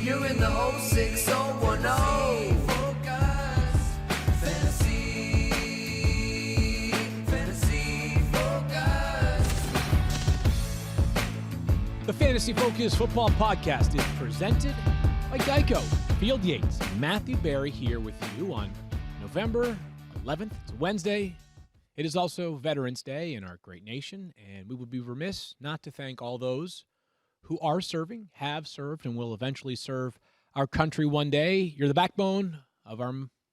You're in the 06010. Focus. Fantasy Focus. The Fantasy Focus Football Podcast is presented by Geico. Field Yates, Matthew Berry here with you on November 11th. It's Wednesday. It is also Veterans Day in our great nation, and we would be remiss not to thank all those who are serving, have served, and will eventually serve our country one day. You're the backbone of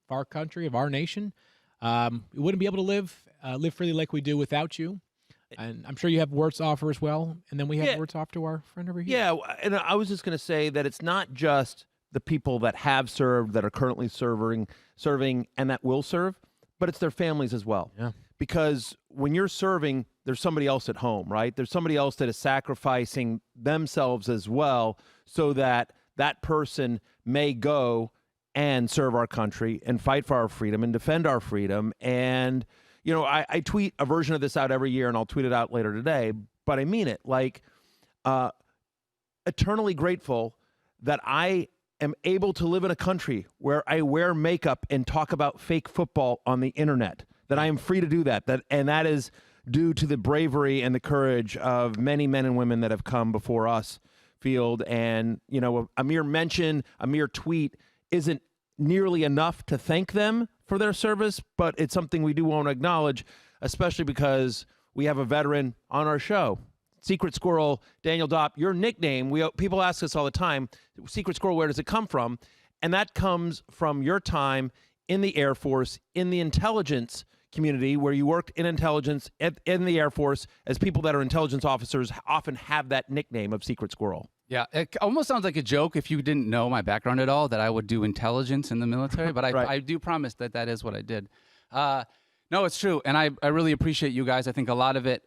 our country, of our nation. We wouldn't be able to live freely like we do without you. And I'm sure you have words to offer as well. And then we have words to offer to our friend over here. Yeah, and I was just going to say that it's not just the people that have served, that are currently serving, and that will serve, but it's their families as well. Yeah. Because when you're serving, there's somebody else at home, right? There's somebody else that is sacrificing themselves as well so that that person may go and serve our country and fight for our freedom and defend our freedom. And, you know, I tweet a version of this out every year, and I'll tweet it out later today, but I mean it. Like, eternally grateful that I am able to live in a country where I wear makeup and talk about fake football on the internet, that I am free to do that, and that is due to the bravery and the courage of many men and women that have come before us, Field. And, you know, a mere mention, a mere tweet isn't nearly enough to thank them for their service, but it's something we do want to acknowledge, especially because we have a veteran on our show. Secret Squirrel, Daniel Dopp, your nickname, people ask us all the time, Secret Squirrel, where does it come from? And that comes from your time in the Air Force, in the intelligence community, where you worked in intelligence in the Air Force. As people that are intelligence officers often have that nickname of Secret Squirrel. Yeah, it almost sounds like a joke if you didn't know my background at all, that I would do intelligence in the military, but I do promise that that is what I did. No, it's true, and I really appreciate you guys. I think a lot of it,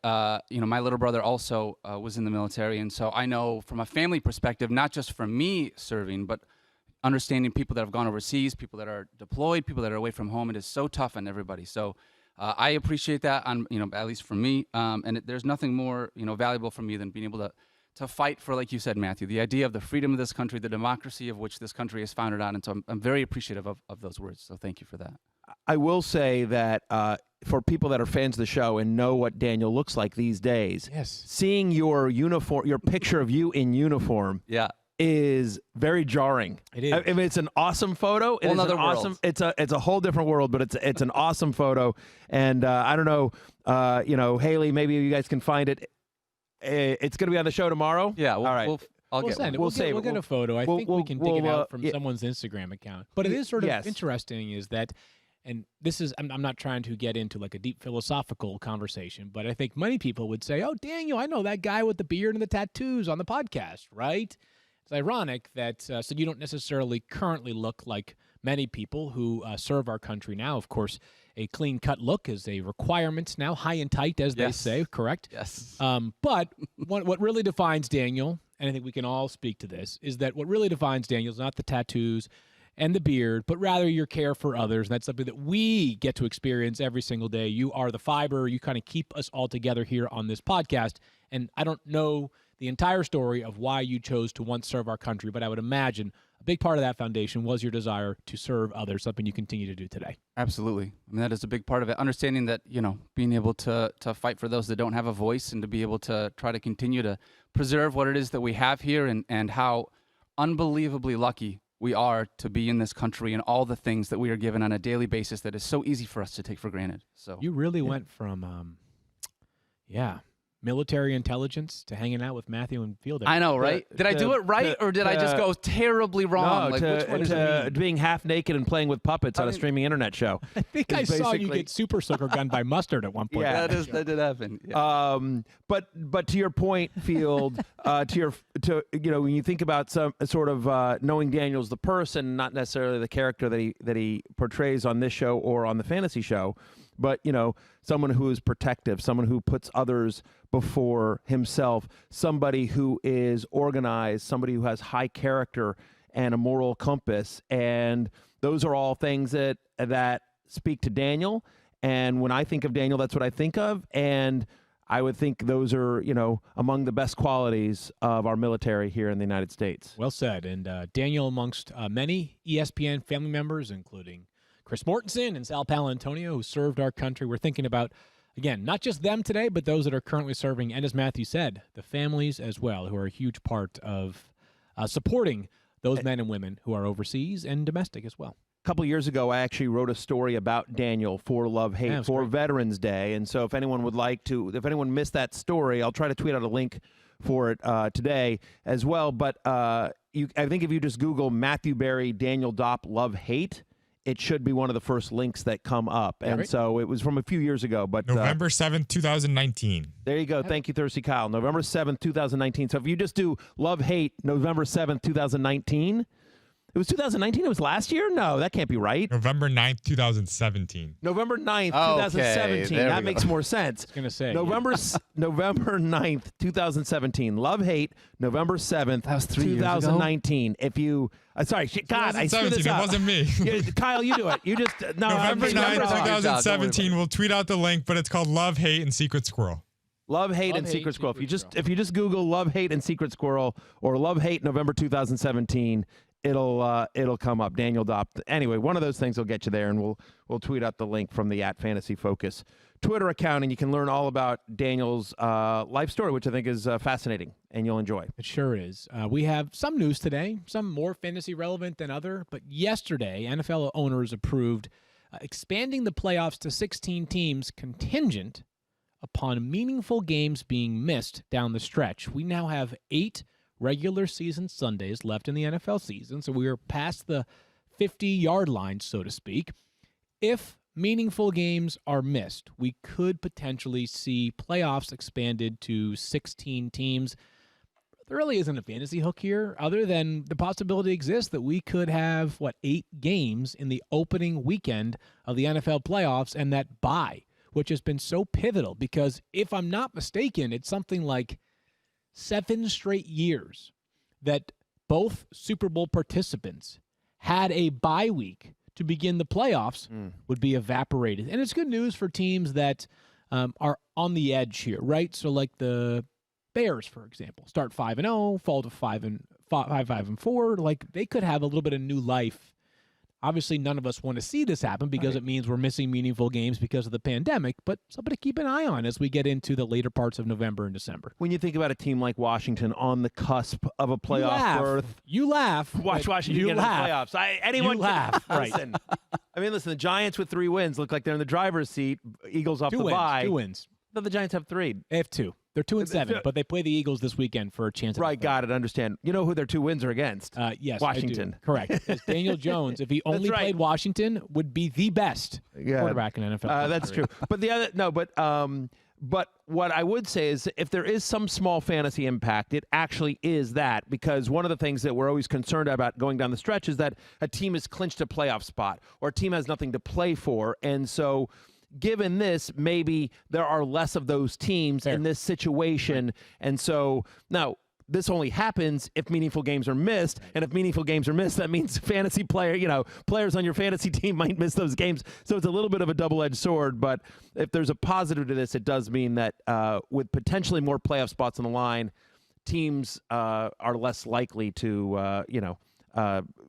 you know, my little brother also was in the military, and so I know from a family perspective, not just from me serving, but understanding people that have gone overseas, people that are deployed, people that are away from home. It is so tough on everybody. So I appreciate that, you know, at least for me. And there's nothing more, you know, valuable for me than being able to fight for, like you said, Matthew, the idea of the freedom of this country, the democracy of which this country is founded on. And so I'm very appreciative of those words. So thank you for that. I will say that for people that are fans of the show and know what Daniel looks like these days, seeing your uniform, your picture of you in uniform, is very jarring. It is. I mean, it's an awesome photo. It is an awesome. It's a whole different world, but it's an awesome photo. And I don't know, you know, Haley, maybe you guys can find it. It's going to be on the show tomorrow. Yeah. All right. We'll get a photo. I think we can dig it out from someone's Instagram account. But it is sort of interesting is that, and this is, I'm not trying to get into like a deep philosophical conversation, but I think many people would say, oh, Daniel, I know that guy with the beard and the tattoos on the podcast, right? It's ironic that, so you don't necessarily currently look like many people who serve our country now. Of course, a clean-cut look is a requirement now, high and tight, as they say, correct? Yes. But what really defines Daniel, and I think we can all speak to this, is that what really defines Daniel is not the tattoos and the beard, but rather your care for others. And that's something that we get to experience every single day. You are the fiber. You kind of keep us all together here on this podcast. And I don't know the entire story of why you chose to once serve our country. But I would imagine a big part of that foundation was your desire to serve others, something you continue to do today. Absolutely. I mean, that is a big part of it. Understanding that, being able to fight for those that don't have a voice and to be able to try to continue to preserve what it is that we have here and how unbelievably lucky we are to be in this country and all the things that we are given on a daily basis that is so easy for us to take for granted. So you really went from, military intelligence to hanging out with Matthew and Field. I know, right? Did I do it right, or did I just go terribly wrong? No, which one to being half naked and playing with puppets on a streaming internet show. I think I saw you get super soaker gunned by Mustard at one point. Yeah, that did happen. Yeah. But to your point, Field, when you think about some sort of knowing Daniel's the person, not necessarily the character that he portrays on this show or on the fantasy show, but someone who is protective, someone who puts others before himself, somebody who is organized, somebody who has high character and a moral compass, and those are all things that speak to Daniel. And when I think of Daniel, that's what I think of, and I would think those are among the best qualities of our military here in the United States. Well said. And Daniel, amongst many ESPN family members, including Chris Mortensen and Sal Paolantonio, who served our country. We're thinking about, again, not just them today, but those that are currently serving, and as Matthew said, the families as well, who are a huge part of supporting those men and women who are overseas and domestic as well. A couple of years ago, I actually wrote a story about Daniel for Love Hate for great. Veterans Day, and so if anyone missed that story, I'll try to tweet out a link for it today as well. But I think if you just Google Matthew Berry, Daniel Dopp, Love Hate, it should be one of the first links that come up. And right. So it was from a few years ago. But November 7th, 2019. There you go. Thank you, Thirsty Kyle. November 7th, 2019. So if you just do Love Hate, November 7th, 2019. It was 2019? It was last year? No, that can't be right. November 9th, 2017. November 9th, Okay, 2017. there That we makes go. more sense. Gonna say, November 9th, 2017. Love Hate, November 7th, That was 3 years ago? 2019. If you sorry, God, I screwed 2017. this It up. wasn't me. Yeah, Kyle, you do it. You just no. November I'm 9th, wrong. 2017. We'll tweet out the link, but it's called Love, Hate, and Secret Squirrel. Love, Hate, Love, and Hate, Secret Squirrel. Secret If you just Google Love, Hate, and Secret Squirrel or Love, Hate, November 2017, it'll come up. Daniel Dopp. Anyway, one of those things will get you there, and we'll tweet out the link from the @FantasyFocus Twitter account, and you can learn all about Daniel's life story, which I think is fascinating, and you'll enjoy. It sure is. We have some news today, some more fantasy relevant than other, but yesterday, NFL owners approved expanding the playoffs to 16 teams contingent upon meaningful games being missed down the stretch. We now have 8 regular season Sundays left in the NFL season, so we are past the 50-yard line, so to speak. If meaningful games are missed, we could potentially see playoffs expanded to 16 teams. There really isn't a fantasy hook here, other than the possibility exists that we could have, 8 games in the opening weekend of the NFL playoffs, and that bye, which has been so pivotal, because if I'm not mistaken, it's something like 7 straight years that both Super Bowl participants had a bye week to begin the playoffs would be evaporated. And it's good news for teams that are on the edge here, right? So like the Bears, for example, start 5-0, fall to 5-4. Like they could have a little bit of new life. Obviously, none of us want to see this happen because it means we're missing meaningful games because of the pandemic, but something to keep an eye on as we get into the later parts of November and December. When you think about a team like Washington on the cusp of a playoff berth. You laugh. Watch Washington you get into the laugh. playoffs. Anyone You laugh, right. Listen, listen, the Giants with 3 wins look like they're in the driver's seat. Eagles off the bye. 2 wins. But the Giants have 3. They have 2. They're 2-7, but they play the Eagles this weekend for a chance. Right, got it, understand. You know who their 2 wins are against? Yes, Washington. I do. Correct. Because Daniel Jones, if he only right. played Washington, would be the best quarterback in NFL. That's true. But but what I would say is if there is some small fantasy impact, it actually is that, because one of the things that we're always concerned about going down the stretch is that a team has clinched a playoff spot or a team has nothing to play for. And so given this, maybe there are less of those teams in this situation. And so now this only happens if meaningful games are missed. And if meaningful games are missed, that means players on your fantasy team might miss those games. So it's a little bit of a double-edged sword. But if there's a positive to this, it does mean that with potentially more playoff spots on the line, teams are less likely to,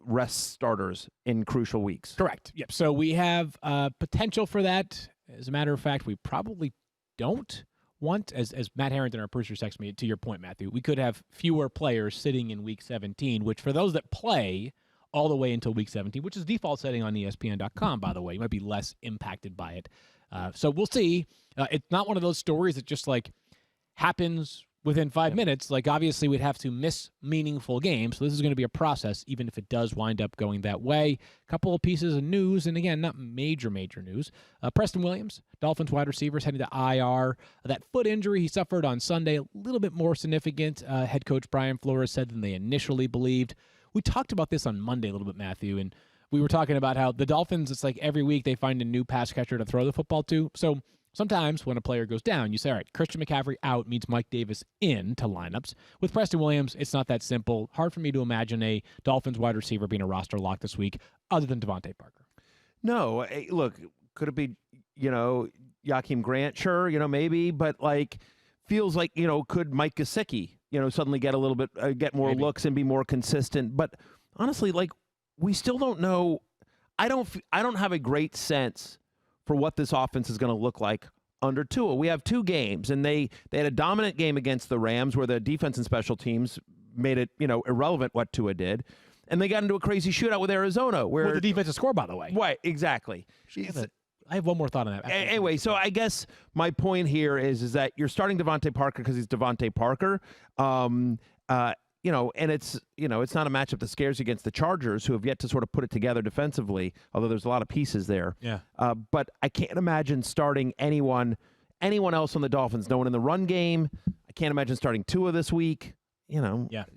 rest starters in crucial weeks. Correct. Yep. So we have potential for that. As a matter of fact, we probably don't want, as Matt Harrington, our producer, texted me, to your point, Matthew, we could have fewer players sitting in Week 17, which for those that play all the way until Week 17, which is default setting on ESPN.com, by the way, you might be less impacted by it. So we'll see. It's not one of those stories that just like happens within 5 minutes. Like, obviously, we'd have to miss meaningful games. So this is going to be a process, even if it does wind up going that way. A couple of pieces of news, and again, not major news. Preston Williams, Dolphins wide receivers, heading to IR. That foot injury he suffered on Sunday, a little bit more significant, head coach Brian Flores said, than they initially believed. We talked about this on Monday a little bit, Matthew, and we were talking about how the Dolphins, it's like every week they find a new pass catcher to throw the football to. So sometimes when a player goes down, you say, all right, Christian McCaffrey out means Mike Davis into lineups. With Preston Williams, it's not that simple. Hard for me to imagine a Dolphins wide receiver being a roster lock this week other than Devontae Parker. No, look, could it be, Joachim Grant? Sure, maybe, but like feels like, could Mike Gesicki, suddenly get a little bit, get more looks and be more consistent. But honestly, like, we still don't know. I don't have a great sense for what this offense is going to look like under Tua. We have 2 games, and they had a dominant game against the Rams where the defense and special teams made it, irrelevant what Tua did. And they got into a crazy shootout with Arizona. Where the defensive score, by the way. Right, exactly. I have one more thought on that. Anyway, so I guess my point here is that you're starting Devontae Parker because he's Devontae Parker. And it's not a matchup that scares you against the Chargers, who have yet to sort of put it together defensively, although there's a lot of pieces there. Yeah. But I can't imagine starting anyone else on the Dolphins. No one in the run game. I can't imagine starting Tua this week. Yeah,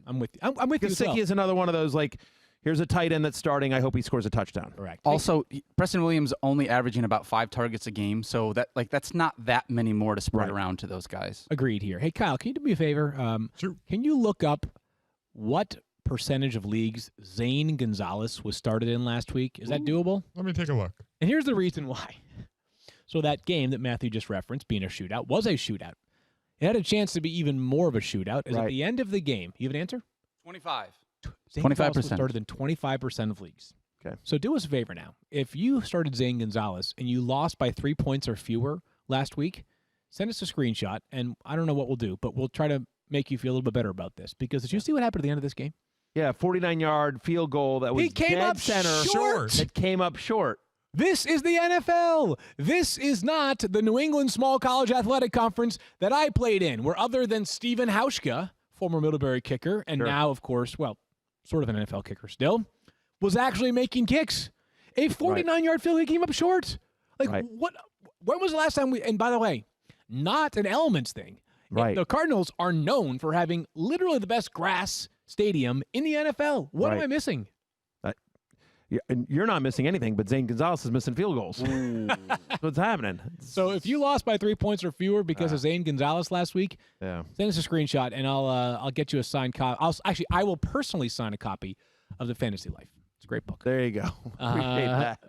I'm with you. I'm with you as well. Gesicki is another one of those, like, here's a tight end that's starting. I hope he scores a touchdown. Correct. Also, Preston Williams only averaging about 5 targets a game, so that's not that many more to spread around to those guys. Agreed here. Hey, Kyle, can you do me a favor? Sure. Can you look up what percentage of leagues Zane Gonzalez was started in last week? Is that doable? Let me take a look. And here's the reason why. So that game that Matthew just referenced, being a shootout, was a shootout. It had a chance to be even more of a shootout. At the end of the game, you have an answer? 25. Zane 25%. Gonzalez was started in 25% of leagues. Okay. So do us a favor now. If you started Zane Gonzalez and you lost by 3 points or fewer last week, send us a screenshot, and I don't know what we'll do, but we'll try to make you feel a little bit better about this. Because did you see what happened at the end of this game? Yeah, 49-yard field goal that was He came dead up center. short. It came up short. This is the NFL. This is not the New England Small College Athletic Conference that I played in, where other than Steven Hauschka, former Middlebury kicker, and now, of course, well, sort of an NFL kicker still, was actually making kicks. A 49-yard field, he came up short. Like, what? When was the last time we, and by the way, not an elements thing. Right. The Cardinals are known for having literally the best grass stadium in the NFL. What am I missing? You're not missing anything, but Zane Gonzalez is missing field goals. That's what's happening. So if you lost by 3 points or fewer because of Zane Gonzalez last week, send us a screenshot, and I'll get you a signed copy. I will personally sign a copy of The Fantasy Life. It's a great book. There you go. Appreciate that. Do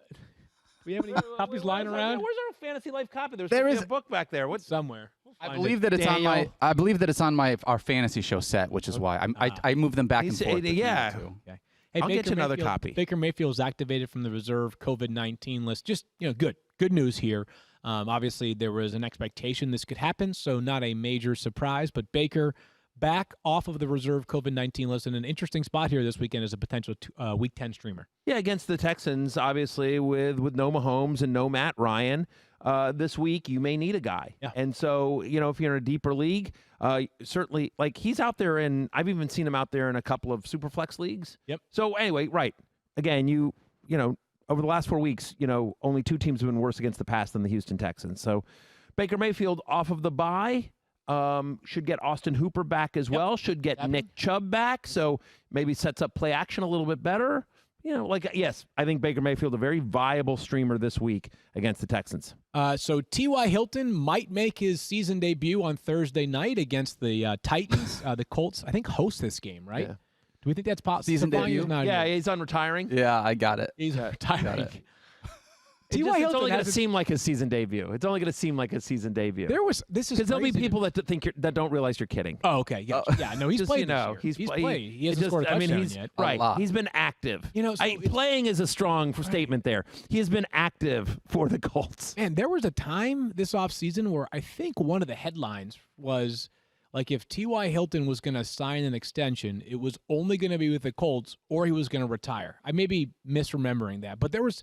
we have any copies lying around? Where's our Fantasy Life copy? There is is a book back there. What's somewhere? I believe that it's on my. I believe that it's on our fantasy show set, which is why I move them back and forth. Yeah. Okay. Hey, I'll get you another copy. Baker Mayfield was activated from the reserve COVID-19 list. Just, good news here. Obviously, there was an expectation this could happen, so not a major surprise. But Baker back off of the reserve COVID-19 list in an interesting spot here this weekend as a potential Week 10 streamer. Yeah, against the Texans, obviously, with no Mahomes and no Matt Ryan. This week, you may need a guy. Yeah. And so, if you're in a deeper league, certainly, like, he's out there I've even seen him out there in a couple of Superflex leagues. Yep. So, anyway, again, you over the last 4 weeks, only 2 teams have been worse against the pass than the Houston Texans. So, Baker Mayfield off of the bye. Should get Austin Hooper back as well. Should get Nick Chubb back. So, maybe sets up play action a little bit better. Yes, I think Baker Mayfield a very viable streamer this week against the Texans. So T.Y. Hilton might make his season debut on Thursday night against the Titans. The Colts, I think, host this game, right? Yeah. Do we think that's possible? Season debut? Yeah, he's unretiring. Yeah, I got it. He's retiring. T.Y. It's Hilton only going to hasn't- seem like his season debut. It's only going to seem like his season debut. This is Because there'll be crazy. people that think that don't realize you're kidding. Oh, okay. Yeah, yeah. No, he's Just, played. you know, this year. he's played. He hasn't scored a touchdown he's yet. A right. lot. He's been active. You know, so it's- playing is a strong statement there. He has been active for the Colts. Man, there was a time this offseason where I think one of the headlines was like if T.Y. Hilton was going to sign an extension, it was only going to be with the Colts or he was going to retire. I may be misremembering that, but there was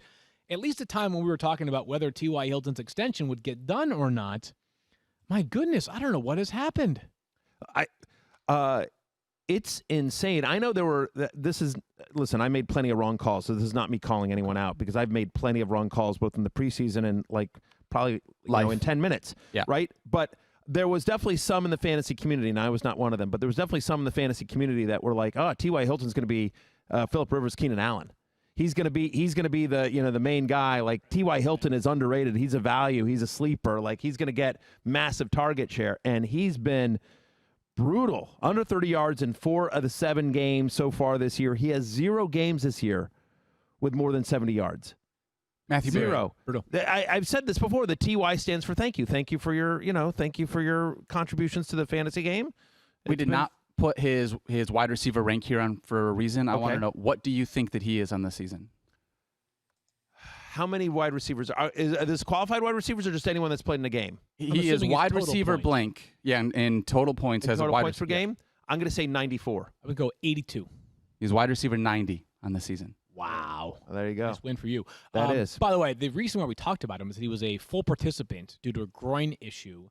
at least a time when we were talking about whether T.Y. Hilton's extension would get done or not. My goodness, I don't know what has happened. It's insane. I know there were. Listen, I made plenty of wrong calls, so this is not me calling anyone out because I've made plenty of wrong calls both in the preseason and probably in 10 minutes. Yeah. Right. But there was definitely some in the fantasy community, and I was not one of them. But there was definitely some in the fantasy community that were like, "Oh, T.Y. Hilton's going to be Phillip Rivers, Keenan Allen. He's going to be the the main guy. Like T.Y. Hilton is underrated. He's a value. He's a sleeper. Like he's going to get massive target share, and he's been." Brutal. Under 30 yards in 4 of the 7 games so far this year. He has 0 games this year with more than 70 yards. Matthew Berry. 0. Brutal. I've said this before. The TY stands for thank you. Thank you for your, thank you for your contributions to the fantasy game. We did not put his wide receiver rank here on for a reason. I want to Okay. know, what do you think that he is on this season? How many wide receivers are this qualified wide receivers or just anyone that's played in a game? He is assuming it's wide total receiver points. blank. Yeah, in total points In has total a wide points per receiver. game? I'm going to say 94. I would go 82. He's wide receiver 90 on the season. Wow. Well, there you go. Nice win for you. That is. By the way, the reason why we talked about him is that he was a full participant due to a groin issue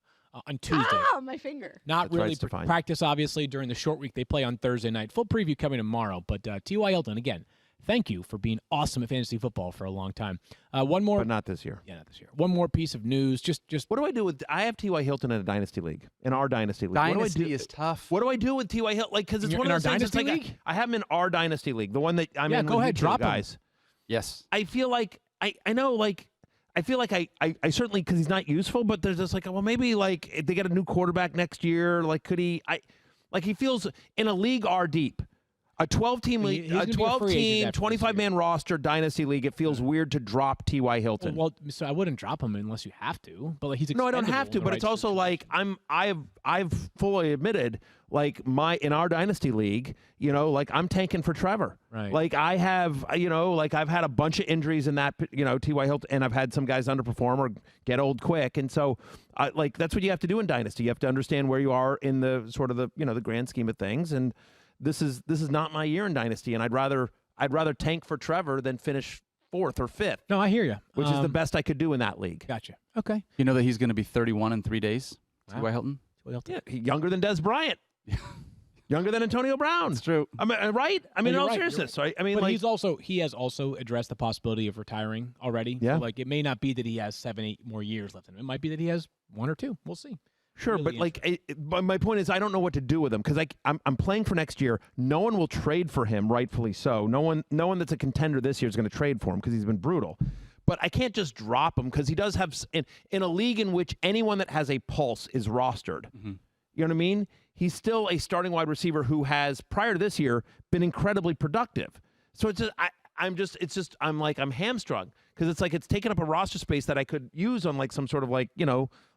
on Tuesday. Ah, my finger. Not That's right, really Stefan. practice, obviously, during the short week they play on Thursday night. Full preview coming tomorrow. But T.Y. Hilton, again, thank you for being awesome at fantasy football for a long time. One more. But not this year. Yeah, not this year. One more piece of news. Just What do I do with? I have T.Y. Hilton in a dynasty league, in our dynasty league. Dynasty what do I do? is tough. What do I do with T.Y. Hilton? Like, because it's In one our of those things. It's dynasty like league? I have him in our dynasty league, the one that I'm Yeah, in. go with ahead, you two drop him. guys. Yes. I feel like I know like. I feel like I certainly because he's not useful, but there's just like, well, maybe like if they get a new quarterback next year, like could he? He feels in a league R deep, a 12-team league, he's gonna a be a free agent 12-team, after this 25-man roster dynasty league. It feels weird to drop T.Y. Hilton. well, so I wouldn't drop him unless you have to. But like he's No, I don't expendable have in to, the but right it's also situation. like I've fully admitted like in our dynasty league, like I'm tanking for Trevor. Right. Like I have, like I've had a bunch of injuries in that, T.Y. Hilton, and I've had some guys underperform or get old quick, and so like that's what you have to do in dynasty. You have to understand where you are in the sort of the the grand scheme of things, and this is not my year in dynasty, and I'd rather tank for Trevor than finish 4th or 5th, No, I hear you. which is the best I could do in that league. Gotcha. Okay. You know that he's going to be 31 in 3 days? Wow. T.Y. Hilton? T.Y. Hilton. Yeah, younger than Des Bryant. Younger than Antonio Brown. It's true. I mean, right? I mean, in you're all right, you're seriousness, right? I mean, But like, he has also addressed the possibility of retiring already. Yeah. So, like it may not be that he has 7-8 more years left in him. It might be that he has 1 or 2. We'll see. sure, really but like, but my point is, I don't know what to do with him because I'm playing for next year. No one will trade for him, rightfully so. No one that's a contender this year is going to trade for him because he's been brutal. But I can't just drop him because he does have in a league in which anyone that has a pulse is rostered. Mm-hmm. You know what I mean? He's still a starting wide receiver who has, prior to this year, been incredibly productive. So it's just, I'm hamstrung because it's like it's taking up a roster space that I could use on like some sort of like,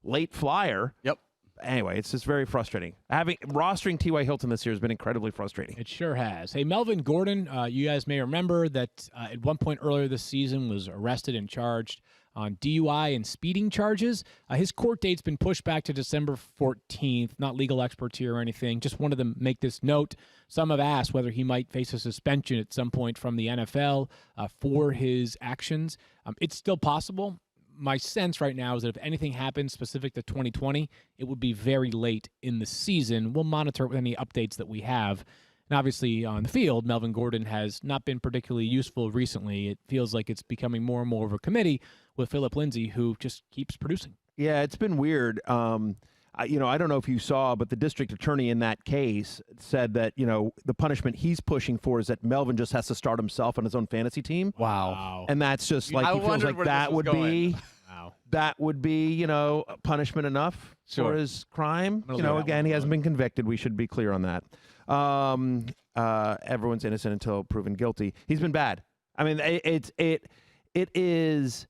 late flyer. Yep. Anyway, it's just very frustrating. Rostering T.Y. Hilton this year has been incredibly frustrating. It sure has. Hey, Melvin Gordon, you guys may remember that at one point earlier this season was arrested and charged on DUI and speeding charges. His court date's been pushed back to December 14th. Not legal experts here or anything. Just wanted to make this note. Some have asked whether he might face a suspension at some point from the NFL for his actions. It's still possible. My sense right now is that if anything happens specific to 2020, it would be very late in the season. We'll monitor with any updates that we have. And obviously on the field, Melvin Gordon has not been particularly useful recently. It feels like it's becoming more and more of a committee with Philip Lindsay, who just keeps producing. Yeah, it's been weird. I don't know if you saw, but the district attorney in that case said that, the punishment he's pushing for is that Melvin just has to start himself on his own fantasy team. Wow. And that's just like, I he feels wondered like where that this was would going. be, Wow. that would be, punishment enough Sure. for his crime. gonna leave that Again, one he hasn't alone. been convicted. We should be clear on that. Everyone's innocent until proven guilty. He's been bad. I mean, it is.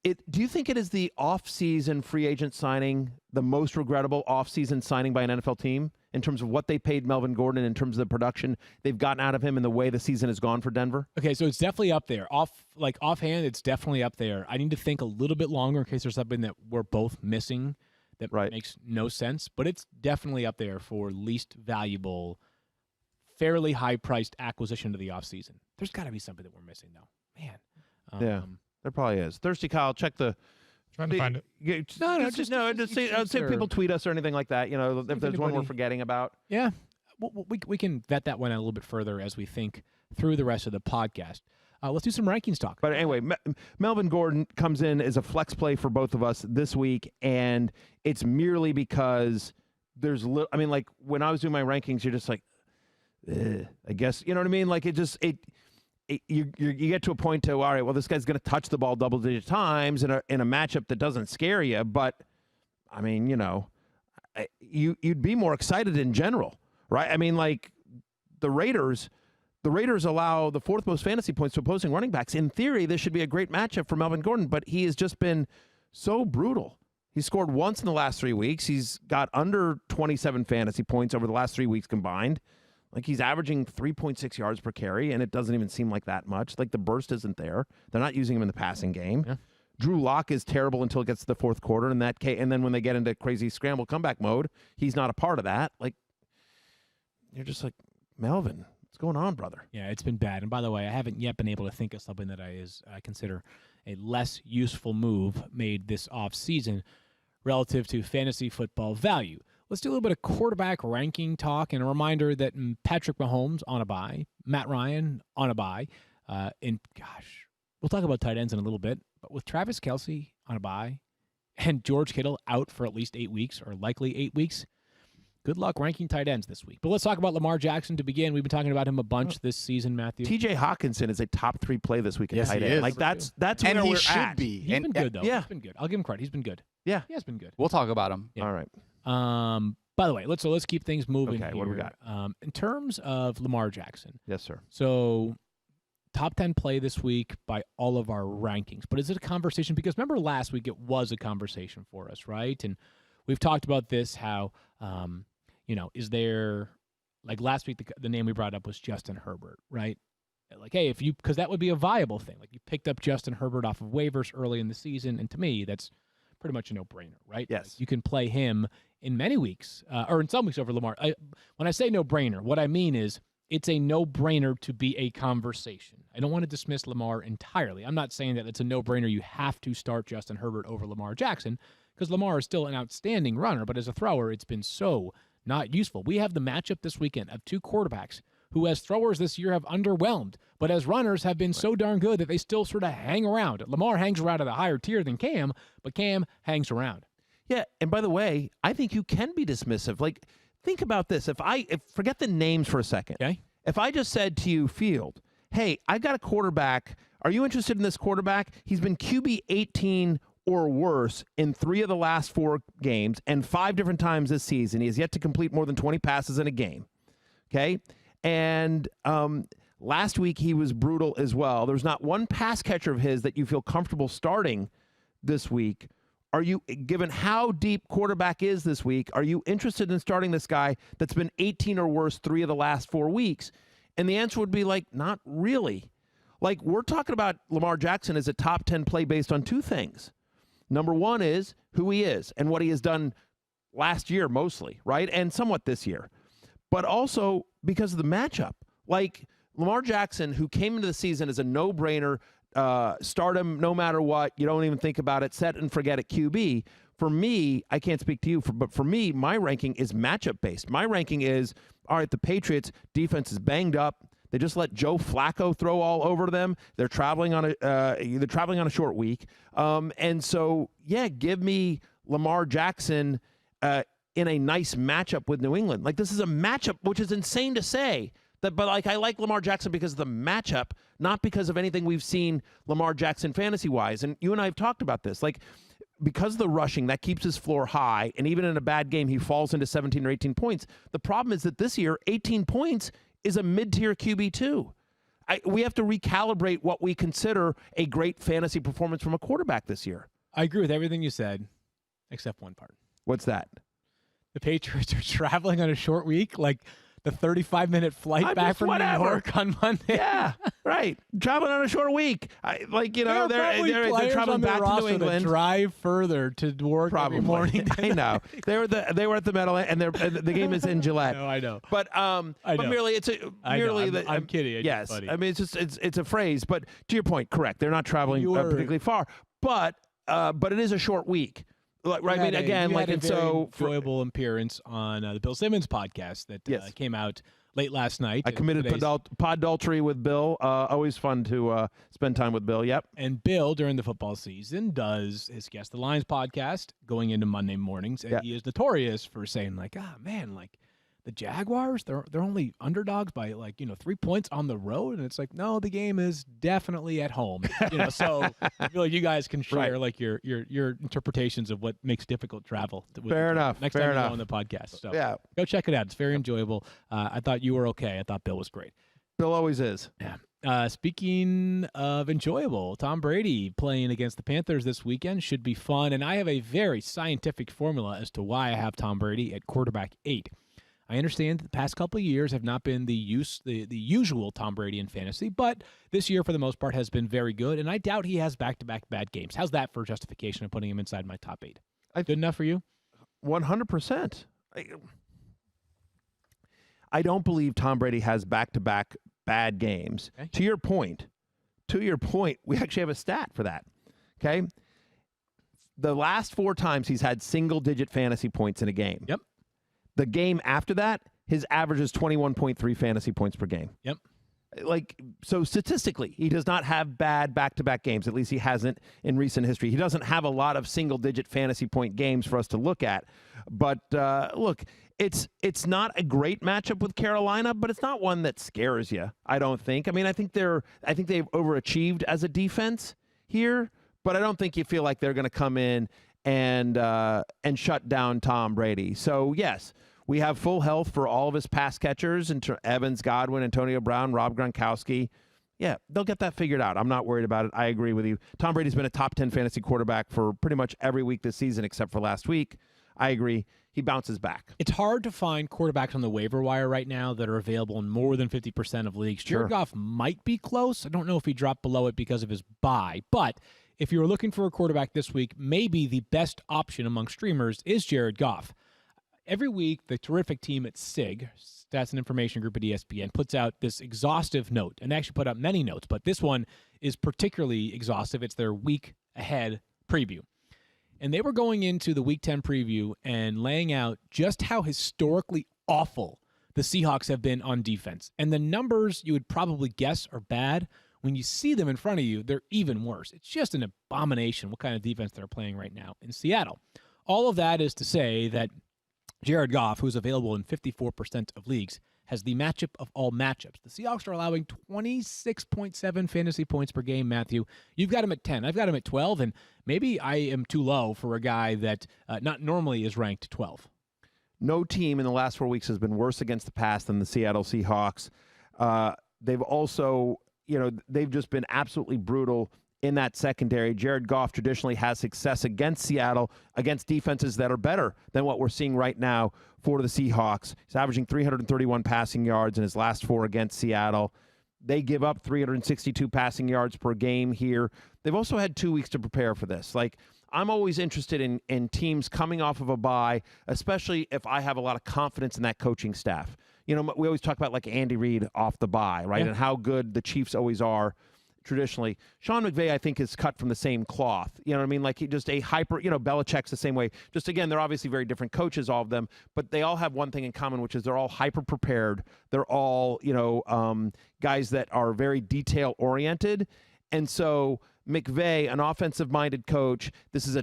Do you think it is the off-season free agent signing, the most regrettable off-season signing by an NFL team in terms of what they paid Melvin Gordon, in terms of the production they've gotten out of him and the way the season has gone for Denver? Okay, so it's definitely up there. Offhand, it's definitely up there. I need to think a little bit longer in case there's something that we're both missing that makes no sense. But it's definitely up there for least valuable, fairly high-priced acquisition of the offseason. There's got to be something that we're missing, though. Man. Yeah. There probably is. Thirsty Kyle, check the. Trying to find it. Just say people tweet us or anything like that. You know, if there's one we're forgetting about. Yeah, we can vet that one out a little bit further as we think through the rest of the podcast. Let's do some rankings talk. But anyway, Melvin Gordon comes in as a flex play for both of us this week, and it's merely because there's I mean, like when I was doing my rankings, you're just like, I guess, you know what I mean? Like you get to a point to, all right, well, this guy's going to touch the ball double-digit times in a matchup that doesn't scare you. But, I mean, you know, you'd be more excited in general, right? I mean, like the Raiders allow the fourth most fantasy points to opposing running backs. In theory, this should be a great matchup for Melvin Gordon, but he has just been so brutal. He scored once in the last 3 weeks. He's got under 27 fantasy points over the last 3 weeks combined. Like, he's averaging 3.6 yards per carry, and it doesn't even seem like that much. Like, the burst isn't there. They're not using him in the passing game. Yeah. Drew Lock is terrible until it gets to the fourth quarter, and then when they get into crazy scramble comeback mode, he's not a part of that. Like, you're just like, Melvin, what's going on, brother? Yeah, it's been bad. And by the way, I haven't yet been able to think of something that I consider a less useful move made this offseason relative to fantasy football value. Let's do a little bit of quarterback ranking talk, and a reminder that Patrick Mahomes on a bye, Matt Ryan on a bye, and gosh, we'll talk about tight ends in a little bit, but with Travis Kelce on a bye and George Kittle out for at least 8 weeks, or likely 8 weeks, good luck ranking tight ends this week. But let's talk about Lamar Jackson to begin. We've been talking about him a bunch this season, Matthew. TJ Hawkinson is a top 3 play this week at tight end. Like that's and where he we're should at. be. He's been good, though. Yeah. He's been good. I'll give him credit. He's been good. Yeah. He has been good. We'll talk about him. Yeah. All right. By the way, let's keep things moving Okay, here. what do we got? In terms of Lamar Jackson. Yes, sir. So top 10 play this week by all of our rankings. But is it a conversation? Because remember last week it was a conversation for us, right? And we've talked about this, how, is there, like last week the name we brought up was Justin Herbert, right? Like, hey, because that would be a viable thing. Like you picked up Justin Herbert off of waivers early in the season, and to me, that's pretty much a no-brainer, right? Yes. Like you can play him in many weeks, or in some weeks over Lamar. When I say no-brainer, what I mean is it's a no-brainer to be a conversation. I don't want to dismiss Lamar entirely. I'm not saying that it's a no-brainer you have to start Justin Herbert over Lamar Jackson, because Lamar is still an outstanding runner, but as a thrower, it's been so not useful. We have the matchup this weekend of two quarterbacks who as throwers this year have underwhelmed, but as runners have been so darn good that they still sort of hang around. Lamar hangs around at a higher tier than Cam, but Cam hangs around. Yeah, and by the way, I think you can be dismissive. Like, think about this. If forget the names for a second. Okay. If I just said to you, Field, hey, I got a quarterback. Are you interested in this quarterback? He's been QB 18 or worse in 3 of the last 4 games and 5 different times this season. He has yet to complete more than 20 passes in a game. Okay? And last week he was brutal as well. There's not one pass catcher of his that you feel comfortable starting this week. Are you, given how deep quarterback is this week, are you interested in starting this guy that's been 18 or worse 3 of the last 4 weeks? And the answer would be like, not really. Like, we're talking about Lamar Jackson as a top 10 play based on 2 things. Number one is who he is and what he has done last year mostly, right? And somewhat this year. But also because of the matchup. Like, Lamar Jackson, who came into the season as a no-brainer, start him no matter what, you don't even think about it, set and forget at QB. For me, I can't speak to you, but for me, my ranking is matchup-based. My ranking is, all right, the Patriots' defense is banged up. They just let Joe Flacco throw all over them. They're traveling on a short week. And so, yeah, give me Lamar Jackson in a nice matchup with New England. Like, this is a matchup, which is insane to say. But like, I like Lamar Jackson because of the matchup, not because of anything we've seen Lamar Jackson fantasy-wise. And you and I have talked about this. Like, because of the rushing, that keeps his floor high. And even in a bad game, he falls into 17 or 18 points. The problem is that this year, 18 points is a mid-tier QB2. we have to recalibrate what we consider a great fantasy performance from a quarterback this year. I agree with everything you said, except one part. What's that? The Patriots are traveling on a short week, like the 35-minute flight back from New York on Monday. Yeah, right. Traveling on a short week. They're traveling back to New England. Drive further to work every morning. I know. They were at the Meadowlands, and the game is in Gillette. No, I know. But merely I'm kidding. Yes, funny. I mean it's a phrase. But to your point, correct. They're not traveling particularly far. But it is a short week. Right, I mean, again, like, and so enjoyable appearance on the Bill Simmons podcast that came out late last night. I committed podultery with Bill. Always fun to spend time with Bill. Yep. And Bill, during the football season, does his Guess the Lines podcast going into Monday mornings, and he is notorious for saying like, the Jaguars, they're only underdogs by 3 points on the road, and it's like, no, the game is definitely at home. So I feel like you guys can share like your interpretations of what makes difficult travel. Fair enough. Next time you go on the podcast. So go check it out. It's very enjoyable. I thought you were okay. I thought Bill was great. Bill always is. Yeah. Speaking of enjoyable, Tom Brady playing against the Panthers this weekend should be fun, and I have a very scientific formula as to why I have Tom Brady at quarterback 8. I understand that the past couple of years have not been the usual Tom Brady in fantasy, but this year, for the most part, has been very good, and I doubt he has back-to-back bad games. How's that for justification of putting him inside my top 8? Good enough for you? 100%. I don't believe Tom Brady has back-to-back bad games. Okay. To your point, we actually have a stat for that, okay? The last 4 times he's had single-digit fantasy points in a game. Yep. The game after that, his average is 21.3 fantasy points per game. Yep. So statistically, he does not have bad back-to-back games. At least he hasn't in recent history. He doesn't have a lot of single-digit fantasy point games for us to look at. But look, it's not a great matchup with Carolina, but it's not one that scares you, I don't think. I mean, I think they've overachieved as a defense here, but I don't think you feel like they're going to come in and shut down Tom Brady. So yes, we have full health for all of his pass catchers, Evans, Godwin, Antonio Brown, Rob Gronkowski. Yeah, they'll get that figured out. I'm not worried about it. I agree with you. Tom Brady's been a top 10 fantasy quarterback for pretty much every week this season except for last week. I agree. He bounces back. It's hard to find quarterbacks on the waiver wire right now that are available in more than 50% of leagues. Jared Goff might be close. I don't know if he dropped below it because of his bye, but if you were looking for a quarterback this week, maybe the best option among streamers is Jared Goff. Every week, the terrific team at SIG, Stats and Information Group at ESPN, puts out this exhaustive note, and they actually put out many notes, but this one is particularly exhaustive. It's their week ahead preview. And they were going into the Week 10 preview and laying out just how historically awful the Seahawks have been on defense. And the numbers you would probably guess are bad. When you see them in front of you, they're even worse. It's just an abomination what kind of defense they're playing right now in Seattle. All of that is to say that Jared Goff, who's available in 54% of leagues, has the matchup of all matchups. The Seahawks are allowing 26.7 fantasy points per game, Matthew. You've got him at 10. I've got him at 12, and maybe I am too low for a guy that not normally is ranked 12. No team in the last 4 weeks has been worse against the pass than the Seattle Seahawks. They've also, they've just been absolutely brutal in that secondary. Jared Goff traditionally has success against Seattle, against defenses that are better than what we're seeing right now for the Seahawks. He's averaging 331 passing yards in his last 4 against Seattle. They give up 362 passing yards per game here. They've also had 2 weeks to prepare for this. I'm always interested in teams coming off of a bye, especially if I have a lot of confidence in that coaching staff. We always talk about Andy Reid off the bye, right? Yeah. And how good the Chiefs always are traditionally. Sean McVay, I think, is cut from the same cloth. You know what I mean? He just a hyper, Belichick's the same way. Just, again, they're obviously very different coaches, all of them, but they all have one thing in common, which is they're all hyper prepared. They're all, guys that are very detail oriented. And so McVay, an offensive-minded coach, this is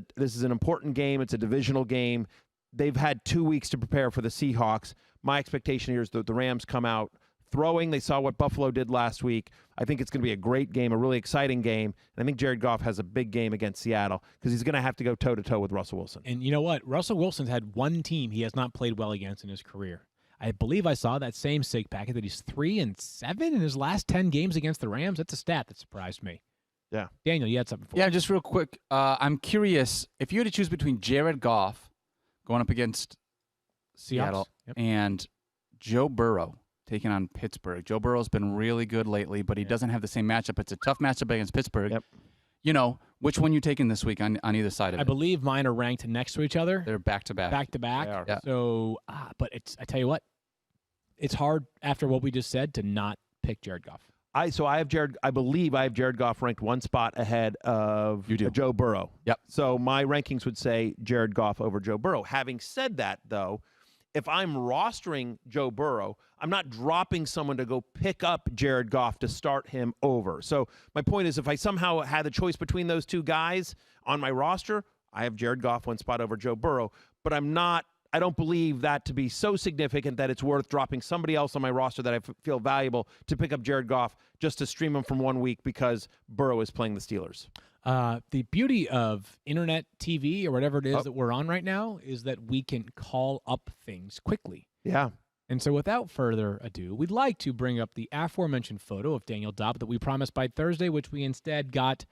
an important game. It's a divisional game. They've had 2 weeks to prepare for the Seahawks. My expectation here is that the Rams come out throwing. They saw what Buffalo did last week. I think it's going to be a great game, a really exciting game. And I think Jared Goff has a big game against Seattle because he's going to have to go toe-to-toe with Russell Wilson. And you know what? Russell Wilson's had one team he has not played well against in his career. I believe I saw that same SIG packet that he's 3-7 in his last 10 games against the Rams. That's a stat that surprised me. Yeah. Daniel, you had something for Yeah, me. just real quick. I'm curious if you had to choose between Jared Goff going up against Seattle Yep. and Joe Burrow taking on Pittsburgh. Joe Burrow's been really good lately, but he doesn't have the same matchup. It's a tough matchup against Pittsburgh. Yep. You know, which one you taking this week on either side of I it? believe mine are ranked next to each other, They're back to back. back to back. They are. Yeah. So, but I tell you what, it's hard after what we just said to not pick Jared Goff. I believe I have Jared Goff ranked one spot ahead of You do. Joe Burrow. Yep. So my rankings would say Jared Goff over Joe Burrow. Having said that, though, if I'm rostering Joe Burrow, I'm not dropping someone to go pick up Jared Goff to start him over. So my point is, if I somehow had the choice between those two guys on my roster, I have Jared Goff one spot over Joe Burrow. But I don't believe that to be so significant that it's worth dropping somebody else on my roster that I feel valuable to pick up Jared Goff just to stream him from 1 week because Burrow is playing the Steelers. The beauty of internet TV or whatever it is that we're on right now is that we can call up things quickly. Yeah. And so without further ado, we'd like to bring up the aforementioned photo of Daniel Dopp that we promised by Thursday, which we instead got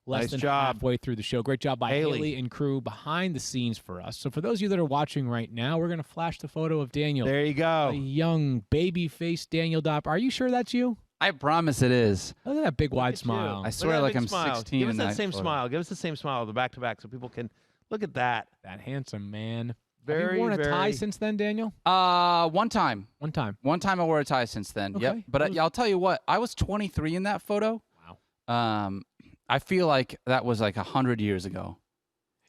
less Nice than job. halfway through the show. Great job by Haley. Haley and crew behind the scenes for us. So for those of you that are watching right now, we're going to flash the photo of Daniel. There you A go. young baby-faced Daniel Dopp. Are you sure that's you? I promise it is. Look at that big wide Look at you. smile. I Look swear at that like big I'm smile. 16 Give us in that that same photo. smile. Give us the same smile, the back-to-back, so people can look at that. That handsome man. Have Very, you worn a tie very- since then, Daniel? One time. One time. One time I wore a tie since then. Yep. Okay. But I'll tell you what, I was 23 in that photo. Wow. I feel like that was like 100 years ago.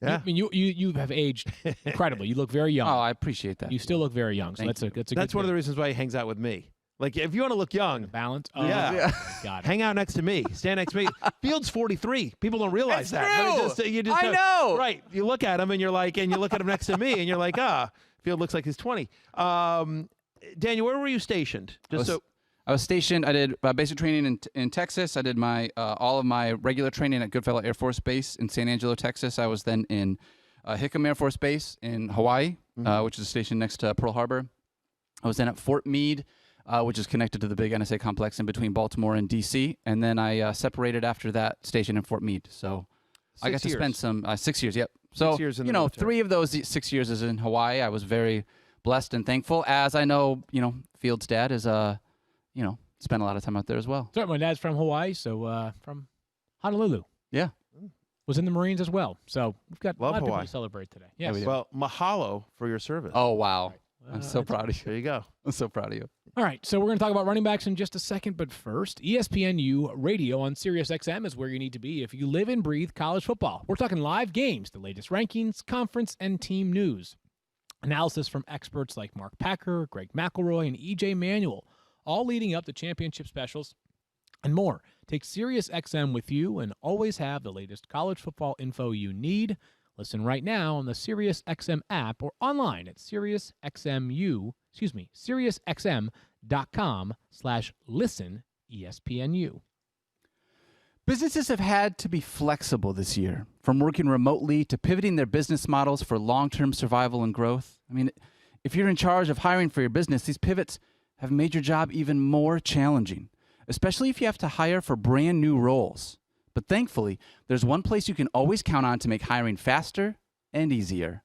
Yeah. I mean, you have aged incredibly. You look very young. Oh, I appreciate that. You still look very young. So Thank that's a That's good one of the thing. reasons why he hangs out with me. Like, if you want to look young, balance. Yeah. Got it. hang out next to me. Stand next to me. Field's 43. People don't realize It's that. true. But you just I know. Right. You look at him and you're like, and you look at him next to me and you're like, Field looks like he's 20. Daniel, where were you stationed? I was stationed. I did basic training in Texas. I did my all of my regular training at Goodfellow Air Force Base in San Angelo, Texas. I was then in Hickam Air Force Base in Hawaii, which is a station next to Pearl Harbor. I was then at Fort Meade, which is connected to the big NSA complex in between Baltimore and D.C. And then I separated after that station in Fort Meade. So I got to spend some 6 years. Yep. So 6 years in the military. 3 of those 6 years is in Hawaii. I was very blessed and thankful, as I know, Field's dad is spent a lot of time out there as well. So my dad's from Hawaii, so from Honolulu. Yeah. Was in the Marines as well. So we've got Love a lot of people Hawaii. to celebrate today. Yes. we do. Well, mahalo for your service. Oh, wow. I'm so that's- proud of you. There you go. I'm so proud of you. All right, so we're going to talk about running backs in just a second, but first, ESPNU Radio on SiriusXM is where you need to be if you live and breathe college football. We're talking live games, the latest rankings, conference, and team news. Analysis from experts like Mark Packer, Greg McElroy, and EJ Manuel, all leading up to championship specials and more. Take SiriusXM with you and always have the latest college football info you need. Listen right now on the SiriusXM app or online at SiriusXM.com/listen ESPNU. Businesses have had to be flexible this year, from working remotely to pivoting their business models for long-term survival and growth. I mean, if you're in charge of hiring for your business, these pivots have made your job even more challenging, especially if you have to hire for brand new roles. But thankfully, there's one place you can always count on to make hiring faster and easier.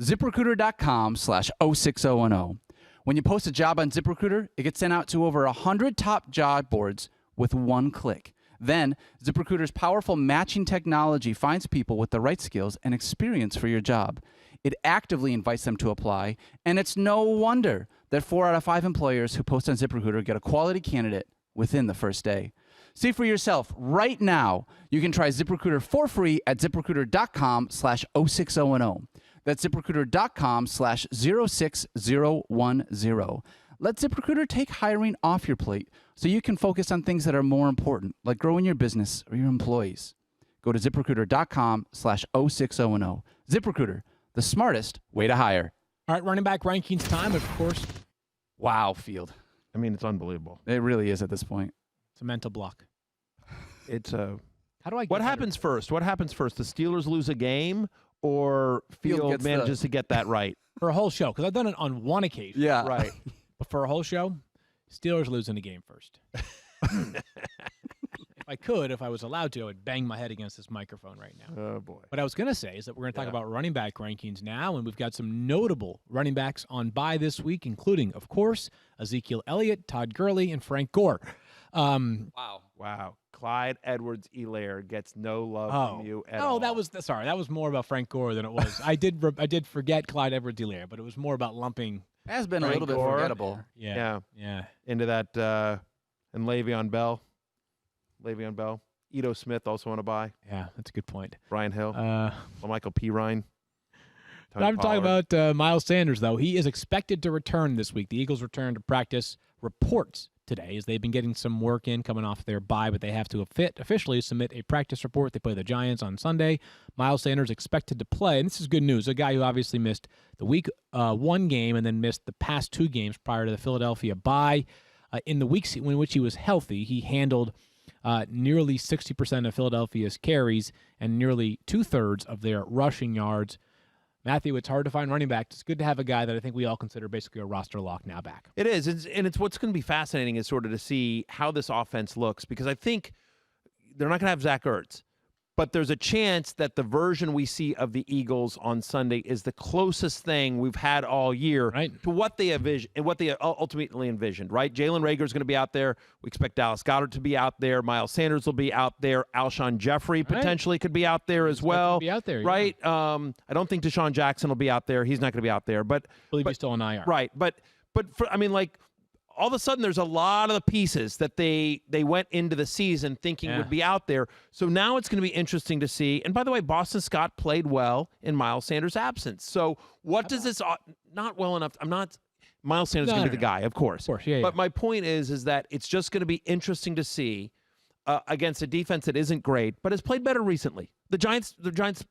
ZipRecruiter.com/06010. When you post a job on ZipRecruiter, it gets sent out to over 100 top job boards with one click. Then, ZipRecruiter's powerful matching technology finds people with the right skills and experience for your job. It actively invites them to apply, and it's no wonder that 4 out of 5 employers who post on ZipRecruiter get a quality candidate within the first day. See for yourself right now. You can try ZipRecruiter for free at ZipRecruiter.com/06010. That's ZipRecruiter.com/06010. Let ZipRecruiter take hiring off your plate so you can focus on things that are more important, like growing your business or your employees. Go to ZipRecruiter.com/06010. ZipRecruiter, the smartest way to hire. All right, running back rankings time, of course. Wow, Field. I mean, it's unbelievable. It really is at this point. It's a mental block. It's How do I get What better? happens first? What happens first? The Steelers lose a game or Field Field gets manages to get that right? For a whole show, because I've done it on one occasion. Yeah. Right. But for a whole show, Steelers losing the game first. If I was allowed to, I would bang my head against this microphone right now. Oh, boy. What I was going to say is that we're going to talk about running back rankings now, and we've got some notable running backs on bye this week, including, of course, Ezekiel Elliott, Todd Gurley, and Frank Gore. Wow. Clyde Edwards-Helaire gets no love from you at all. That was more about Frank Gore than it was. I did forget Clyde Edwards-Helaire, but it was more about lumping. Has been Frank a little Gore. bit forgettable. Yeah. Into that, and Le'Veon Bell. Ito Smith also on a bye. Yeah, that's a good point. Brian Hill. Michael Pirine. I'm talking about Miles Sanders, though. He is expected to return this week. The Eagles return to practice reports today as they've been getting some work in coming off their bye, but they have to officially submit a practice report. They play the Giants on Sunday. Miles Sanders expected to play, and this is good news. A guy who obviously missed the week 1 game and then missed the past 2 games prior to the Philadelphia bye. In the weeks in which he was healthy, he handled nearly 60% of Philadelphia's carries and nearly 2/3 of their rushing yards. Matthew, it's hard to find running back. It's good to have a guy that I think we all consider basically a roster lock now back. It is, and it's what's going to be fascinating is sort of to see how this offense looks, because I think they're not going to have Zach Ertz, but there's a chance that the version we see of the Eagles on Sunday is the closest thing we've had all year to what they envisioned and what they ultimately envisioned, right? Jalen Reagor is going to be out there. We expect Dallas Goedert to be out there. Miles Sanders will be out there. Alshon Jeffrey potentially could be out there as well. Be out there, right? I don't think Deshaun Jackson will be out there. He's not going to be out there, but I believe he's still on IR. Right, but all of a sudden there's a lot of the pieces that they went into the season thinking would be out there. So now it's going to be interesting to see. And by the way, Boston Scott played well in Miles Sanders' absence. So what does this not well enough? Miles Sanders is going to be the guy, of course. Yeah. But my point is that it's just going to be interesting to see against a defense that isn't great, but has played better recently. The Giants,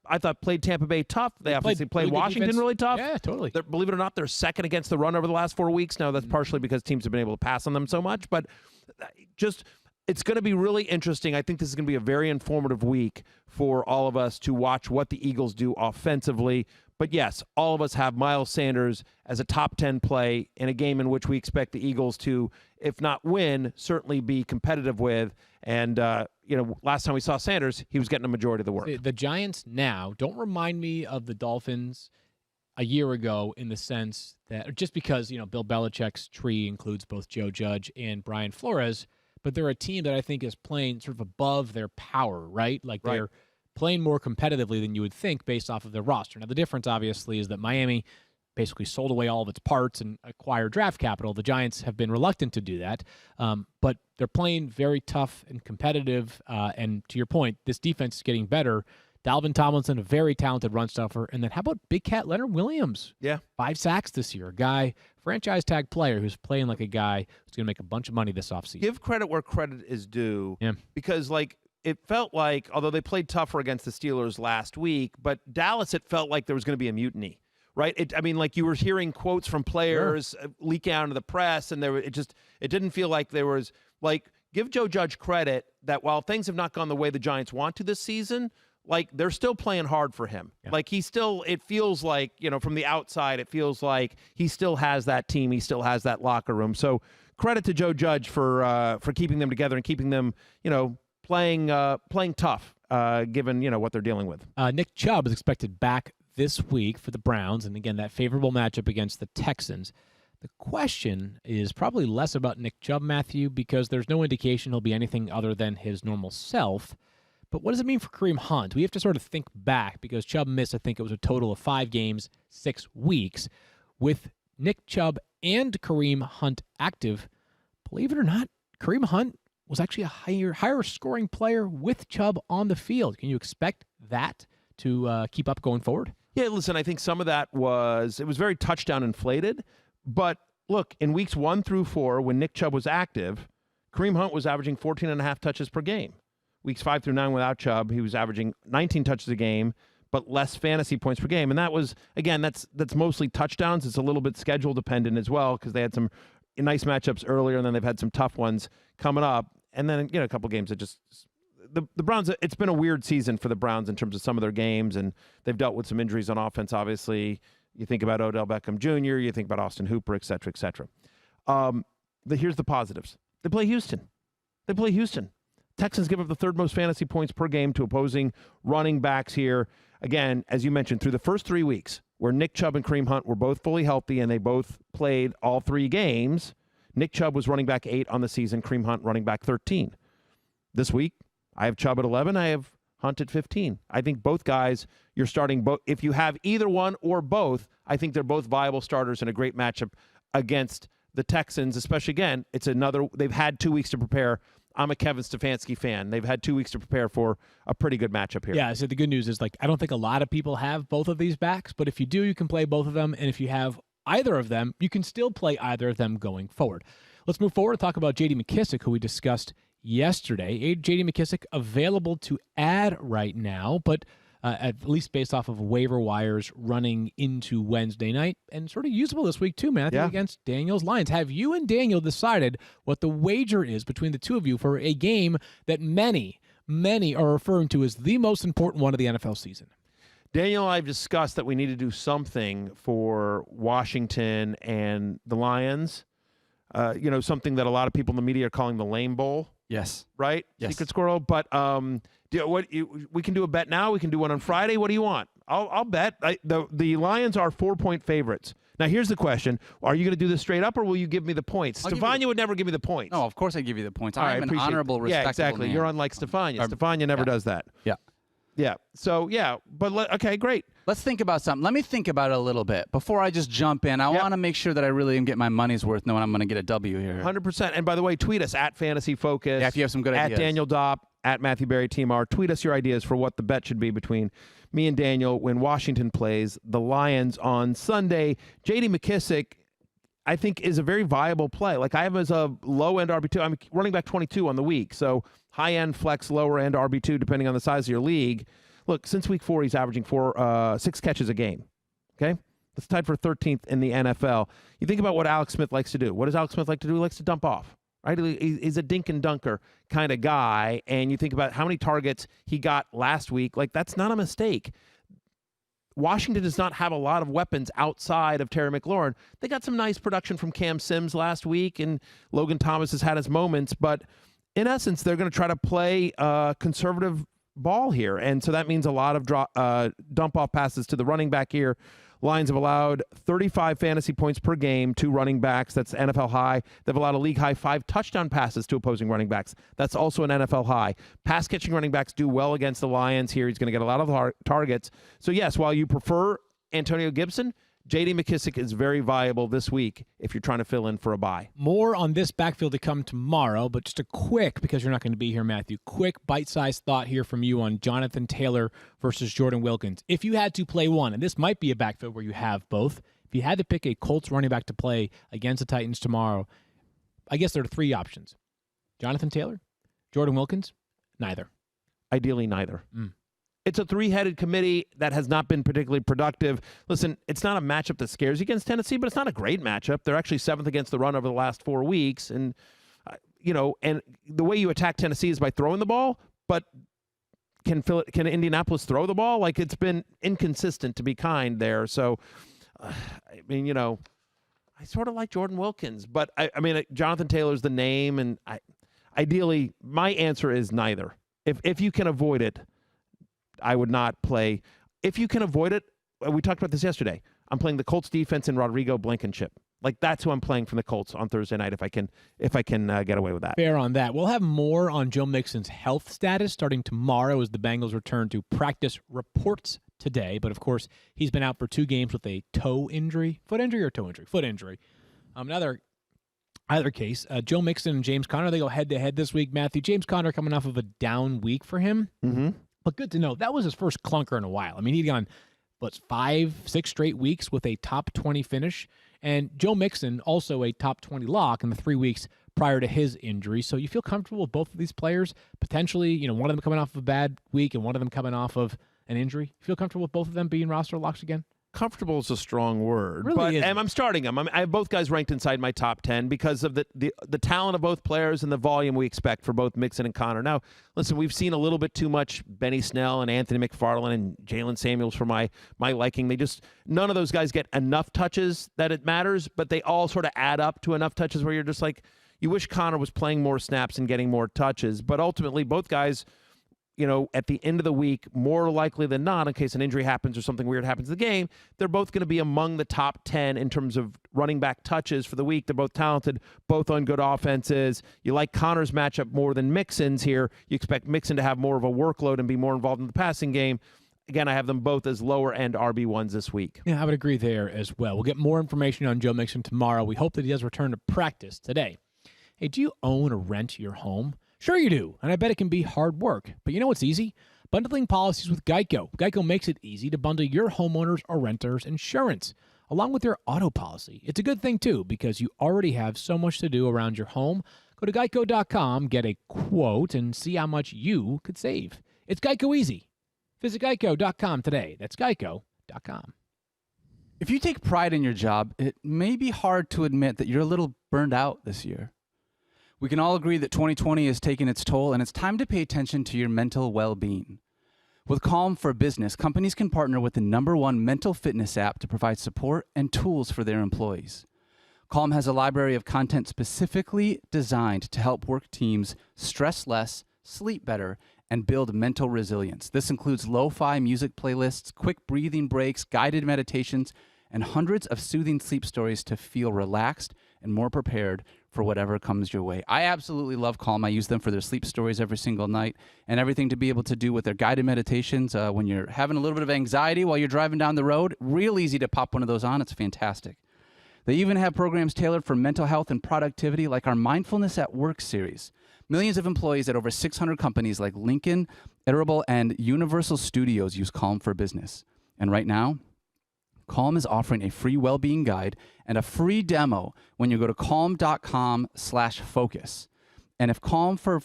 I thought, played Tampa Bay tough. They obviously played Washington really tough. Yeah, totally. Believe it or not, they're second against the run over the last 4 weeks. Now, that's partially because teams have been able to pass on them so much, but it's going to be really interesting. I think this is going to be a very informative week for all of us to watch what the Eagles do offensively. But yes, all of us have Miles Sanders as a top 10 play in a game in which we expect the Eagles to, if not win, certainly be competitive with. And, last time we saw Sanders, he was getting a majority of the work. The Giants now don't remind me of the Dolphins a year ago in the sense that, just because, Bill Belichick's tree includes both Joe Judge and Brian Flores, but they're a team that I think is playing sort of above their power, right? They're playing more competitively than you would think based off of their roster. Now, the difference, obviously, is that Miami basically sold away all of its parts and acquired draft capital. The Giants have been reluctant to do that, but they're playing very tough and competitive. And to your point, this defense is getting better. Dalvin Tomlinson, a very talented run stuffer. And then how about Big Cat Leonard Williams? Yeah. 5 sacks this year. A guy, franchise tag player who's playing like a guy who's going to make a bunch of money this offseason. Give credit where credit is due. Yeah. Because, it felt like, although they played tougher against the Steelers last week, but Dallas, it felt like there was going to be a mutiny, right? You were hearing quotes from players leak out into the press, and it didn't feel like there was, give Joe Judge credit that while things have not gone the way the Giants want to this season, they're still playing hard for him. Yeah. It feels like, from the outside, it feels like he still has that team. He still has that locker room. So credit to Joe Judge for keeping them together and keeping them, playing tough, given what they're dealing with. Nick Chubb is expected back this week for the Browns, and again, that favorable matchup against the Texans. The question is probably less about Nick Chubb, Matthew, because there's no indication he'll be anything other than his normal self. But what does it mean for Kareem Hunt? We have to sort of think back because Chubb missed, I think it was a total of 5 games, 6 weeks. With Nick Chubb and Kareem Hunt active, believe it or not, Kareem Hunt was actually a higher scoring player with Chubb on the field. Can you expect that to keep up going forward? Yeah, listen, I think some of that was very touchdown inflated. But look, in weeks 1 through 4, when Nick Chubb was active, Kareem Hunt was averaging 14.5 touches per game. Weeks 5 through 9 without Chubb, he was averaging 19 touches a game, but less fantasy points per game. And that was, again, that's mostly touchdowns. It's a little bit schedule dependent as well because they had some nice matchups earlier, and then they've had some tough ones coming up. And then, a couple games that just the Browns, it's been a weird season for the Browns in terms of some of their games, and they've dealt with some injuries on offense, obviously. You think about Odell Beckham Jr., you think about Austin Hooper, et cetera, et cetera. Here's the positives. They play Houston. Texans give up the third most fantasy points per game to opposing running backs here. Again, as you mentioned, through the first 3 weeks, where Nick Chubb and Kareem Hunt were both fully healthy and they both played all 3 games, Nick Chubb was running back 8 on the season, Kareem Hunt running back 13. This week, I have Chubb at 11, I have Hunt at 15. I think both guys, you're starting both. If you have either one or both, I think they're both viable starters in a great matchup against the Texans, especially, again, they've had 2 weeks to prepare. I'm a Kevin Stefanski fan. They've had 2 weeks to prepare for a pretty good matchup here. Yeah, so the good news is, I don't think a lot of people have both of these backs, but if you do, you can play both of them, and if you have either of them, you can still play either of them going forward. Let's move forward and talk about J.D. McKissic, who we discussed yesterday. J.D. McKissic available to add right now, but at least based off of waiver wires running into Wednesday night, and sort of usable this week too, Matthew, against Daniel's Lions. Have you and Daniel decided what the wager is between the two of you for a game that many are referring to as the most important one of the NFL season? Daniel and I have discussed that we need to do something for Washington and the Lions. Something that a lot of people in the media are calling the Lame Bowl. Yes. Right? Yes. Secret Squirrel. But we can do a bet now. We can do one on Friday. What do you want? I'll bet. The Lions are 4-point favorites. Now, here's the question. Are you going to do this straight up, or will you give me the points? Stefania would never give me the points. No, of course I give you the points. I'm an honorable, respectable Yeah, exactly. man. You're unlike Stefania. Stefania never does that. Yeah. Yeah. So, okay, great. Let's think about something. Let me think about it a little bit. Before I just jump in, I want to make sure that I really am getting my money's worth knowing I'm going to get a W here. 100%. And by the way, tweet us at Fantasy Focus. Yeah, if you have some good at ideas. At Daniel Dopp, at Matthew Berry Team R. Tweet us your ideas for what the bet should be between me and Daniel when Washington plays the Lions on Sunday. J.D. McKissic, I think, is a very viable play. I have him as a low-end RB2. I'm running back 22 on the week, so high-end flex, lower-end RB2, depending on the size of your league. Look, since week 4, he's averaging 6 catches a game. Okay? That's tied for 13th in the NFL. You think about what Alex Smith likes to do. What does Alex Smith like to do? He likes to dump off. Right? He's a dink and dunker kind of guy, and you think about how many targets he got last week. That's not a mistake. Washington does not have a lot of weapons outside of Terry McLaurin. They got some nice production from Cam Sims last week, and Logan Thomas has had his moments, but in essence, they're going to try to play conservative ball here, and so that means a lot of dump-off passes to the running back here. Lions have allowed 35 fantasy points per game to running backs. That's NFL high. They've allowed a league-high 5 touchdown passes to opposing running backs. That's also an NFL high. Pass-catching running backs do well against the Lions here. He's going to get a lot of targets. So, yes, while you prefer Antonio Gibson, J.D. McKissic is very viable this week if you're trying to fill in for a bye. More on this backfield to come tomorrow, but just a quick, because you're not going to be here, Matthew, quick bite-sized thought here from you on Jonathan Taylor versus Jordan Wilkins. If you had to play one, and this might be a backfield where you have both, if you had to pick a Colts running back to play against the Titans tomorrow, I guess there are 3 options. Jonathan Taylor, Jordan Wilkins, neither. Ideally, neither. It's a 3-headed committee that has not been particularly productive. Listen, it's not a matchup that scares you against Tennessee, but it's not a great matchup. They're actually 7th against the run over the last 4 weeks. And, and the way you attack Tennessee is by throwing the ball, but can Indianapolis throw the ball? It's been inconsistent, to be kind there. So, I sort of like Jordan Wilkins, but Jonathan Taylor's the name, and ideally, my answer is neither. If you can avoid it, I would not play. If you can avoid it, we talked about this yesterday. I'm playing the Colts defense and Rodrigo Blankenship. That's who I'm playing from the Colts on Thursday night if I can get away with that. Fair on that. We'll have more on Joe Mixon's health status starting tomorrow as the Bengals return to practice reports today. But, of course, he's been out for 2 games with a toe injury. Foot injury or toe injury? Foot injury. Either case, Joe Mixon and James Conner, they go head-to-head this week. Matthew, James Conner coming off of a down week for him. Mm-hmm. But good to know. That was his first clunker in a while. He'd gone, 5-6 straight weeks with a top 20 finish. And Joe Mixon, also a top 20 lock in the 3 weeks prior to his injury. So you feel comfortable with both of these players? Potentially, one of them coming off of a bad week and one of them coming off of an injury. You feel comfortable with both of them being roster locks again? comfortable is a strong word. Really but isn't. and I'm starting them. I have both guys ranked inside my top 10 because of the talent of both players and the volume we expect for both Mixon and Connor. Now, listen, we've seen a little bit too much Benny Snell and Anthony McFarland and Jalen Samuels for my liking. None of those guys get enough touches that it matters, but they all sort of add up to enough touches where you're just like, you wish Connor was playing more snaps and getting more touches. But ultimately, both guys, at the end of the week, more likely than not, in case an injury happens or something weird happens in the game, they're both going to be among the top 10 in terms of running back touches for the week. They're both talented, both on good offenses. You like Connor's matchup more than Mixon's here. You expect Mixon to have more of a workload and be more involved in the passing game. Again, I have them both as lower-end RB1s this week. Yeah, I would agree there as well. We'll get more information on Joe Mixon tomorrow. We hope that he does return to practice today. Hey, do you own or rent your home? Sure you do, and I bet it can be hard work. But you know what's easy? Bundling policies with Geico. Geico makes it easy to bundle your homeowners or renters insurance, along with your auto policy. It's a good thing, too, because you already have so much to do around your home. Go to geico.com, get a quote, and see how much you could save. It's Geico easy. Visit geico.com today. That's geico.com. If you take pride in your job, it may be hard to admit that you're a little burned out this year. We can all agree that 2020 has taken its toll, and it's time to pay attention to your mental well-being. With Calm for Business, companies can partner with the #1 mental fitness app to provide support and tools for their employees. Calm has a library of content specifically designed to help work teams stress less, sleep better, and build mental resilience. This includes lo-fi music playlists, quick breathing breaks, guided meditations, and hundreds of soothing sleep stories to feel relaxed and more prepared for whatever comes your way. I absolutely love Calm. I use them for their sleep stories every single night and everything to be able to do with their guided meditations when you're having a little bit of anxiety while you're driving down the road. Real easy to pop one of those on. It's fantastic. They even have programs tailored for mental health and productivity, like our Mindfulness at Work series. Millions of employees at over 600 companies like Lincoln, Iterable, and Universal Studios use Calm for Business. And right now, Calm is offering a free well-being guide and a free demo when you go to calm.com/focus. And if Calm for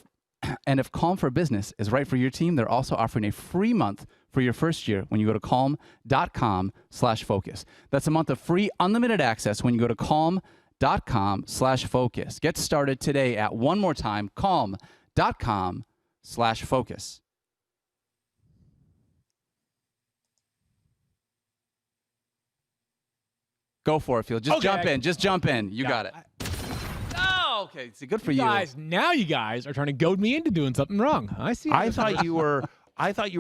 Business is right for your team, they're also offering a free month for your first year when you go to calm.com/focus. That's a month of free unlimited access when you go to calm.com/focus. Get started today at, one more time, calm.com/focus. Go for it, Field. Just jump in. Just jump in. You got it. Oh, okay. See, good for you. Guys, now you guys are trying to goad me into doing something wrong. I see. I thought you were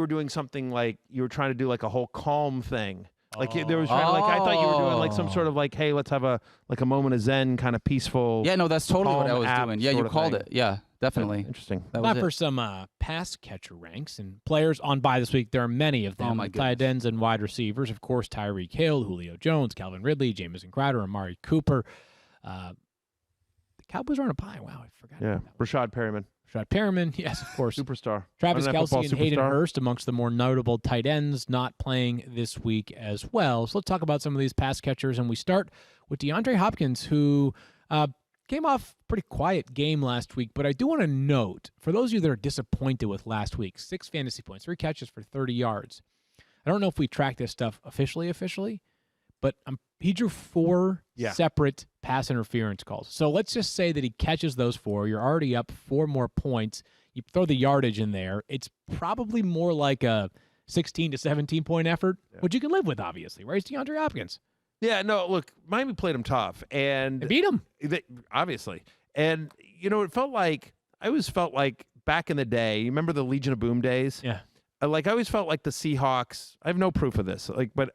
doing something like you were trying to do like a whole calm thing. Like there was trying to, like I thought you were doing like some sort of like, hey, let's have a moment of Zen, kind of peaceful. Yeah, no, that's totally what I was calm doing. Yeah, you called it. Yeah, definitely. Interesting. That was Time for some pass catcher ranks and players on bye this week. There are many of them. Oh, my Tight ends and wide receivers, of course. Tyreek Hill, Julio Jones, Calvin Ridley, Jamison Crowder, Amari Cooper. The Cowboys are on a bye. Wow, I forgot. Yeah, about that. Rashad Perryman. Rashad Perriman, yes, of course. Superstar. Travis Monday Night Kelce and Football Hayden superstar. Hurst amongst the more notable tight ends not playing this week as well. So let's talk about some of these pass catchers, and we start with DeAndre Hopkins, who came off a pretty quiet game last week, but I do want to note, for those of you that are disappointed with last week, 6 fantasy points, 3 catches for 30 yards. I don't know if we track this stuff officially, but he drew 4 separate pass interference calls. So let's just say that he catches those 4. You're already up 4 more points. You throw the yardage in there. It's probably more like a 16 to 17 point effort, which you can live with, obviously, right? It's DeAndre Hopkins. Yeah, no, look, Miami played him tough, and They beat him. Obviously. And I always felt like back in the day, you remember the Legion of Boom days? Yeah. I always felt like the Seahawks. I have no proof of this. But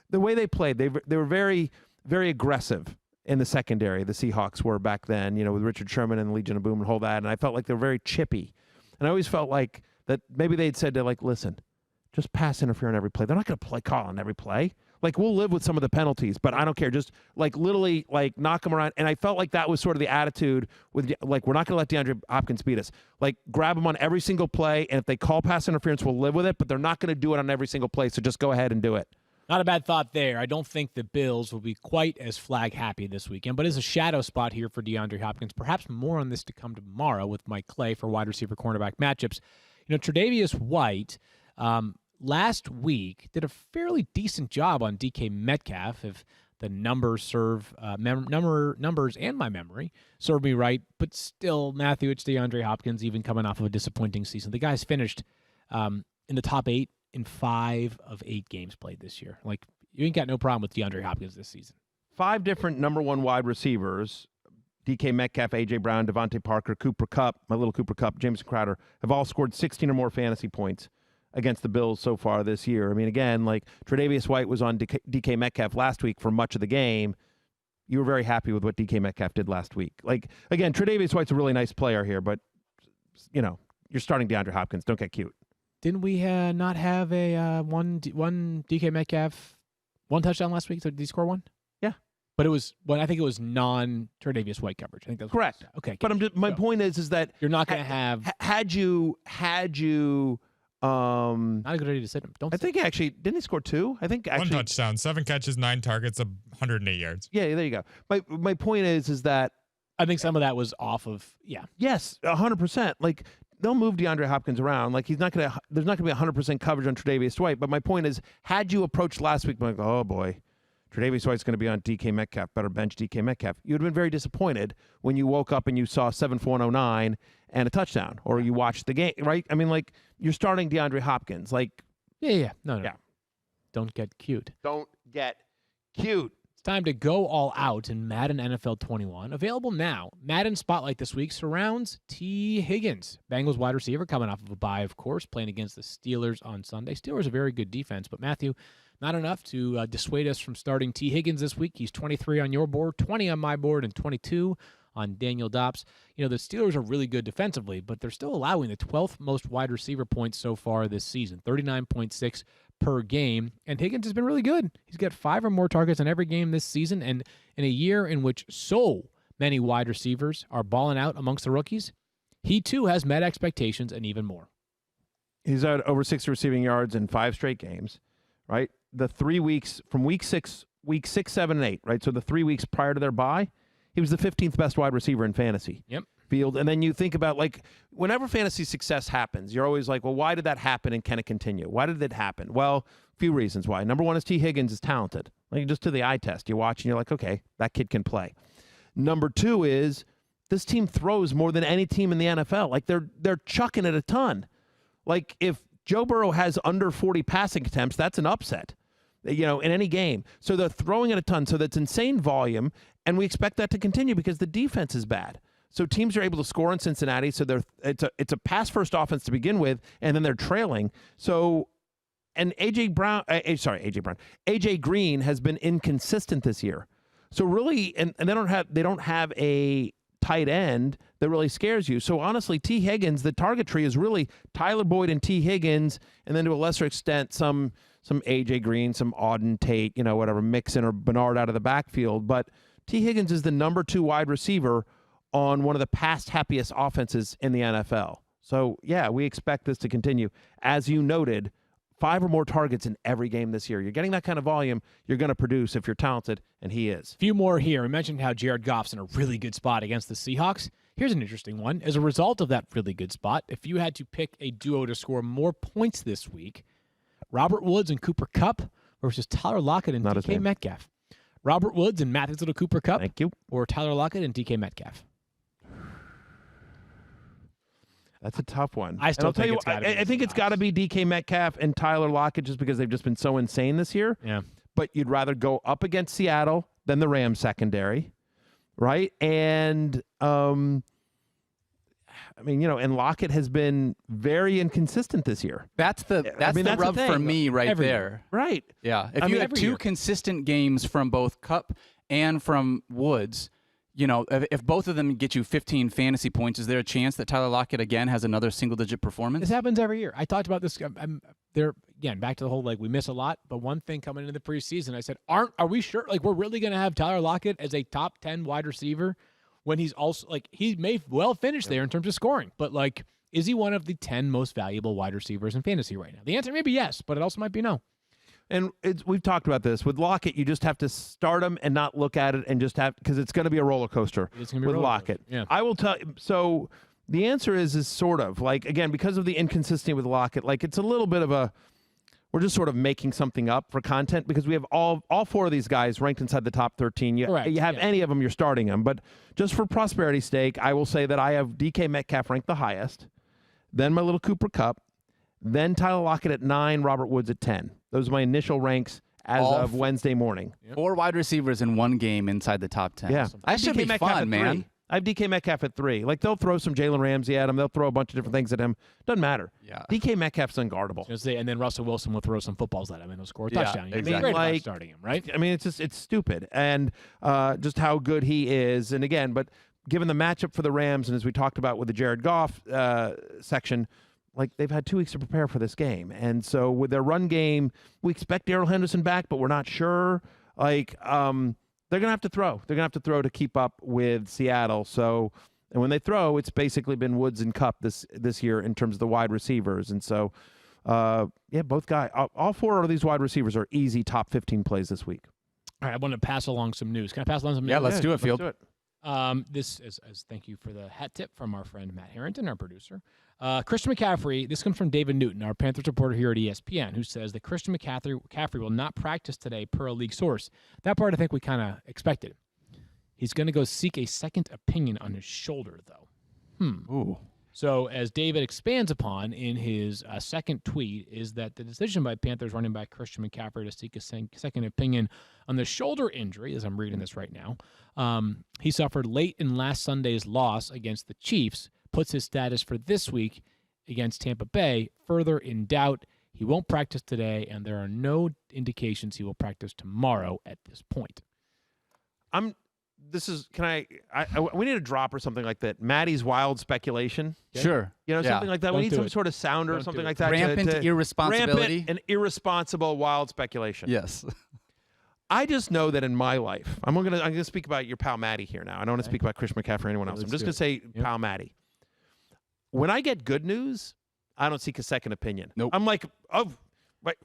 the way they played, they were very, very aggressive in the secondary. The Seahawks were back then, with Richard Sherman and the Legion of Boom and all that. And I felt like they were very chippy. And I always felt like that maybe they'd said to listen, just pass interfere on every play. They're not going to play call on every play. We'll live with some of the penalties, but I don't care. Just literally knock them around. And I felt like that was sort of the attitude with we're not going to let DeAndre Hopkins beat us. Grab him on every single play, and if they call pass interference, we'll live with it, but they're not going to do it on every single play, so just go ahead and do it. Not a bad thought there. I don't think the Bills will be quite as flag happy this weekend, but it's a shadow spot here for DeAndre Hopkins. Perhaps more on this to come tomorrow with Mike Clay for wide receiver cornerback matchups. Tre'Davious White, last week did a fairly decent job on DK Metcalf, if the numbers serve numbers and my memory serve me right. But still, Matthew, it's DeAndre Hopkins, even coming off of a disappointing season. The guy's finished in the top 8 in 5 of 8 games played this year. Like, you ain't got no problem with DeAndre Hopkins this season. 5 different number 1 wide receivers, DK Metcalf, A.J. Brown, Devontae Parker, Cooper Kupp, my little Cooper Kupp, Jameson Crowder, have all scored 16 or more fantasy points against the Bills so far this year. I mean, again, like Tre'Davious White was on DK Metcalf last week for much of the game. You were very happy with what DK Metcalf did last week. Like, again, Tre'Davious White's a really nice player here, but, you know, you're starting DeAndre Hopkins. Don't get cute. Didn't we not have a one DK Metcalf 1 touchdown last week? So did he score 1? Yeah. But it was I think it was non-Tre'Davious White coverage. I think that's correct. Okay. But my point is that you're not going to have had you not a good idea to sit him. Don't. I think actually didn't he score 2? I think actually 1 touchdown, 7 catches, 9 targets, 108 yards. Yeah, there you go. My point is that I think some of that was off of Yes, 100%. Like, they'll move DeAndre Hopkins around. Like, there's not going to be 100% coverage on Tre'Davious White. But my point is, had you approached last week, like, oh boy, Tre'Davious White's going to be on DK Metcalf, better bench DK Metcalf, you would have been very disappointed when you woke up and you saw 7-for-109 and a touchdown, or you watched the game, right? I mean, like, you're starting DeAndre Hopkins. Like, No. Yeah. Don't get cute. Don't get cute. It's time to go all out in Madden NFL 21. Available now. Madden Spotlight this week surrounds T. Higgins, Bengals wide receiver, coming off of a bye, of course, playing against the Steelers on Sunday. Steelers a very good defense, but Matthew, not enough to dissuade us from starting T. Higgins this week. He's 23 on your board, 20 on my board, and 22 on Daniel Dopp's. You know, the Steelers are really good defensively, but they're still allowing the 12th most wide receiver points so far this season, 39.6 per game. And Higgins has been really good. He's got 5 or more targets in every game this season. And in a year in which so many wide receivers are balling out amongst the rookies, he too has met expectations and even more. He's at over 60 receiving yards in 5 straight games, right? The 3 weeks from week 6, 7, and 8, right? So the 3 weeks prior to their bye, he was the 15th best wide receiver in fantasy. Yep. Field. And then you think about, like, whenever fantasy success happens, you're always like, well, why did that happen and can it continue? Why did it happen? Well, a few reasons why. Number one is T. Higgins is talented. Like, just to the eye test, you watch and you're like, okay, that kid can play. Number 2 is this team throws more than any team in the NFL. Like, they're chucking it a ton. Like, if Joe Burrow has under 40 passing attempts, that's an upset, you know, in any game. So they're throwing it a ton. So that's insane volume, and we expect that to continue because the defense is bad. So teams are able to score in Cincinnati. So it's a pass first offense to begin with, and then they're trailing. So, and AJ Green has been inconsistent this year. So really, and they don't have a tight end that really scares you. So honestly, T. Higgins, the target tree is really Tyler Boyd and T. Higgins, and then to a lesser extent some AJ Green, some Auden Tate, you know, whatever, Mixon or Bernard out of the backfield. But T. Higgins is the number 2 wide receiver on one of the past happiest offenses in the NFL. So, yeah, we expect this to continue. As you noted, 5 or more targets in every game this year. You're getting that kind of volume, you're going to produce if you're talented, and he is. Few more here. We mentioned how Jared Goff's in a really good spot against the Seahawks. Here's an interesting one. As a result of that really good spot, if you had to pick a duo to score more points this week, Robert Woods and Cooper Kupp versus Tyler Lockett and DK Metcalf. Robert Woods and Matthew's little Cooper Kupp. Thank you. Or Tyler Lockett and DK Metcalf. That's a tough one. I still think I think it's got to be DK Metcalf and Tyler Lockett just because they've just been so insane this year. Yeah. But you'd rather go up against Seattle than the Rams secondary, right? And I mean, you know, and Lockett has been very inconsistent this year. That's the rub for me right there. Right. Yeah. If you have 2 consistent games from both Kupp and from Woods, you know, if both of them get you 15 fantasy points, is there a chance that Tyler Lockett again has another single-digit performance? This happens every year. I talked about this. There again, back to the whole, like, we miss a lot. But one thing coming into the preseason, I said, are we sure? Like, we're really going to have Tyler Lockett as a top 10 wide receiver when he's also, like, he may well finish there in terms of scoring. But, like, is he one of the 10 most valuable wide receivers in fantasy right now? The answer may be yes, but it also might be no. And we've talked about this. With Lockett, you just have to start him and not look at it and just have, because it's going to be a roller coaster with Lockett. Yeah. I will tell you. So the answer is sort of, like, again, because of the inconsistency with Lockett, like, it's a little bit of a, we're just sort of making something up for content because we have all 4 of these guys ranked inside the top 13. You have any of them, you're starting them. But just for prosperity's sake, I will say that I have DK Metcalf ranked the highest, then my little Cooper Kupp, then Tyler Lockett at 9, Robert Woods at 10. Those are my initial ranks as of Wednesday morning. 4 wide receivers in one game inside the top 10. Yeah. That should be fun, man. I have DK Metcalf at 3. Like, they'll throw some Jalen Ramsey at him. They'll throw a bunch of different things at him. Doesn't matter. Yeah. DK Metcalf's unguardable. And then Russell Wilson will throw some footballs at him and he'll score a touchdown. Exactly. I mean, like, starting him, right? I mean, it's stupid. And just how good he is. And again, but given the matchup for the Rams, and as we talked about with the Jared Goff section, like, they've had 2 weeks to prepare for this game. And so with their run game, we expect Darrell Henderson back, but we're not sure. Like, they're going to have to throw. They're going to have to throw to keep up with Seattle. So, and when they throw, it's basically been Woods and Kupp this year in terms of the wide receivers. And so, both guys, all 4 of these wide receivers are easy top 15 plays this week. All right, I want to pass along some news. Can I pass along some news? Yeah, let's do it, Field. Let's do it. This is thank you for the hat tip from our friend Matt Harrington, our producer. Christian McCaffrey, this comes from David Newton, our Panthers reporter here at ESPN, who says that Christian McCaffrey will not practice today per a league source. That part I think we kind of expected. He's going to go seek a second opinion on his shoulder, though. Ooh. So as David expands upon in his second tweet is that the decision by Panthers running back Christian McCaffrey to seek a second opinion on the shoulder injury, as I'm reading this right now, he suffered late in last Sunday's loss against the Chiefs, puts his status for this week against Tampa Bay further in doubt. He won't practice today, and there are no indications he will practice tomorrow at this point. We need a drop or something like that. Maddie's wild speculation. Okay? Sure. Something like that. We need some it. sort of sounder or something like that. Rampant irresponsibility. Rampant and irresponsible wild speculation. Yes. I just know that in my life, I'm gonna speak about your pal Maddie here now. I don't want to speak about Chris McCaffrey or anyone else. I'm just gonna say pal Maddie. When I get good news, I don't seek a second opinion. Nope. I'm like, oh, wait,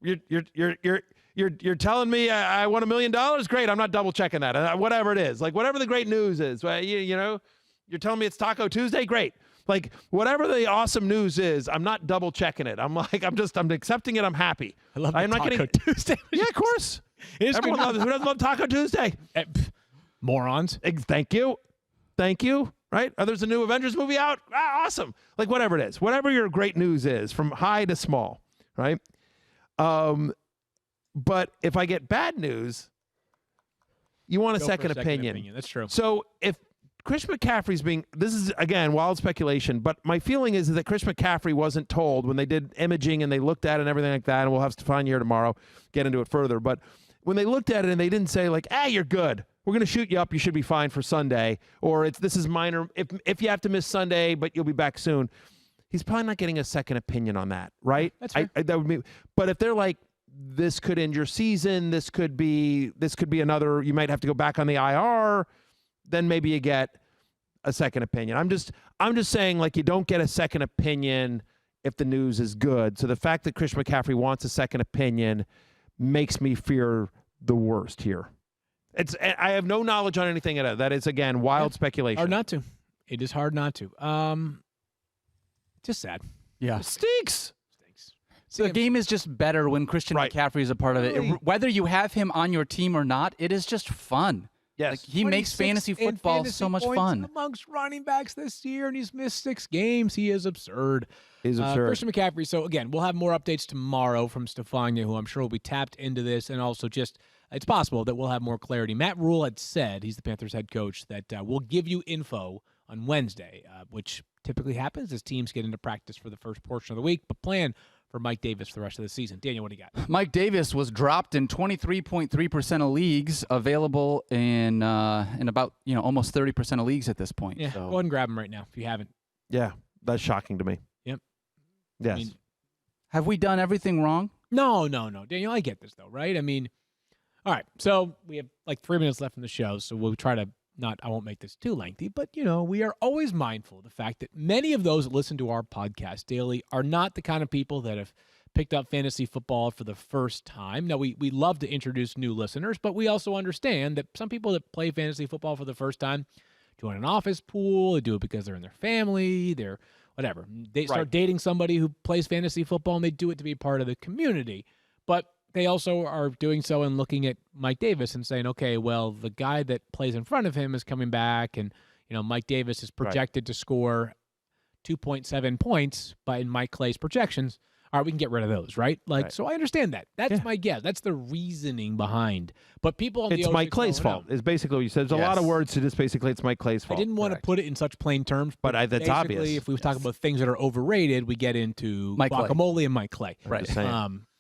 you're telling me I won $1 million? Great. I'm not double checking that. Whatever it is, like whatever the great news is, you're telling me it's Taco Tuesday? Great. Like whatever the awesome news is, I'm not double checking it. I'm accepting it. I'm happy. I love I'm the not Taco getting Tuesday. Yeah, of course. Everyone loves it. Who doesn't love Taco Tuesday? Morons. Thank you. Right? There's a new Avengers movie out. Awesome. Like whatever it is, whatever your great news is, from high to small, right? But if I get bad news, you want a second opinion. That's true. So if Chris McCaffrey's this is, again, wild speculation, but my feeling is that Chris McCaffrey wasn't told when they did imaging and they looked at it and everything like that, and we'll have Stefan here tomorrow, get into it further. But when they looked at it and they didn't say, like, you're good. We're going to shoot you up. You should be fine for Sunday. Or this is minor. If you have to miss Sunday, but you'll be back soon. He's probably not getting a second opinion on that, right? That's fair. That would be. But if they're like, this could end your season, this could be another, you might have to go back on the IR, then maybe you get a second opinion. I'm just saying, like, you don't get a second opinion if the news is good. So the fact that Chris McCaffrey wants a second opinion makes me fear the worst here. I have no knowledge on anything at all. That is, again, wild speculation. Hard not to. It is hard not to. Just sad. Yeah. It stinks. So the game is just better when Christian McCaffrey is a part of it. Whether you have him on your team or not, it is just fun. Yes. Like, he makes fantasy football so much fun. Amongst running backs this year, and he's missed 6 games. He is absurd. He's absurd. Christian McCaffrey. So, again, we'll have more updates tomorrow from Stefania, who I'm sure will be tapped into this, and also just it's possible that we'll have more clarity. Matt Rule had said, he's the Panthers head coach, that we'll give you info on Wednesday, which typically happens as teams get into practice for the first portion of the week, but plan for Mike Davis for the rest of the season. Daniel, what do you got? Mike Davis was dropped in 23.3% of leagues, available in about almost 30% of leagues at this point. Yeah, so. go ahead and grab him right now if you haven't. Yeah, that's shocking to me. Yep. Yes. Have we done everything wrong? No. Daniel, I get this, though, right? I mean, all right, so we have like 3 minutes left in the show, so we'll try to I won't make this too lengthy, but, we are always mindful of the fact that many of those that listen to our podcast daily are not the kind of people that have picked up fantasy football for the first time. Now, we love to introduce new listeners, but we also understand that some people that play fantasy football for the first time join an office pool, they do it because they're in their family, they're whatever. They start dating somebody who plays fantasy football, and they do it to be part of the community. But they also are doing so and looking at Mike Davis and saying, okay, well, the guy that plays in front of him is coming back, and Mike Davis is projected to score 2.7 points in Mike Clay's projections. All right, we can get rid of those, right? So I understand that. That's my guess. That's the reasoning behind. But people on it's Mike Clay's fault. Is basically what you said. There's a lot of words to this. Basically, it's Mike Clay's fault. I didn't want to put it in such plain terms, but that's obvious. If we talk about things that are overrated, we get into guacamole and Mike Clay. Right.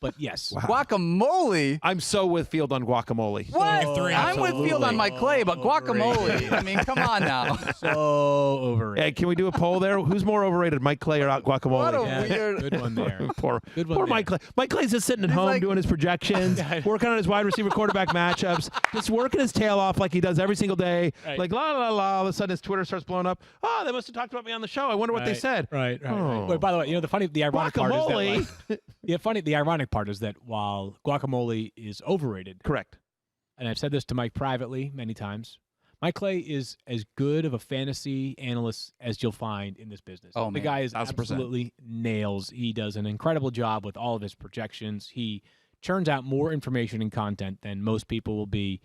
But yes. Wow. Guacamole? I'm so with Field on guacamole. What? Oh, I'm with Field on Mike Clay, but guacamole. I mean, come on now. So overrated. Hey, can we do a poll there? Who's more overrated, Mike Clay or guacamole? What a weird. Good one there. Poor there. Mike Clay. Mike Clay's just sitting at home doing his projections, working on his wide receiver quarterback matchups, just working his tail off like he does every single day. Right. Like, la, la, la. All of a sudden, his Twitter starts blowing up. Oh, they must have talked about me on the show. I wonder what they said. Right. Oh. Wait, by the way, the ironic Guacamole. part is that, the ironic part is that while guacamole is overrated, correct, and I've said this to Mike privately many times, Mike Clay is as good of a fantasy analyst as you'll find in this business. Oh, the guy is 1,000%. absolutely nails. He does an incredible job with all of his projections. He churns out more information and content than most people will be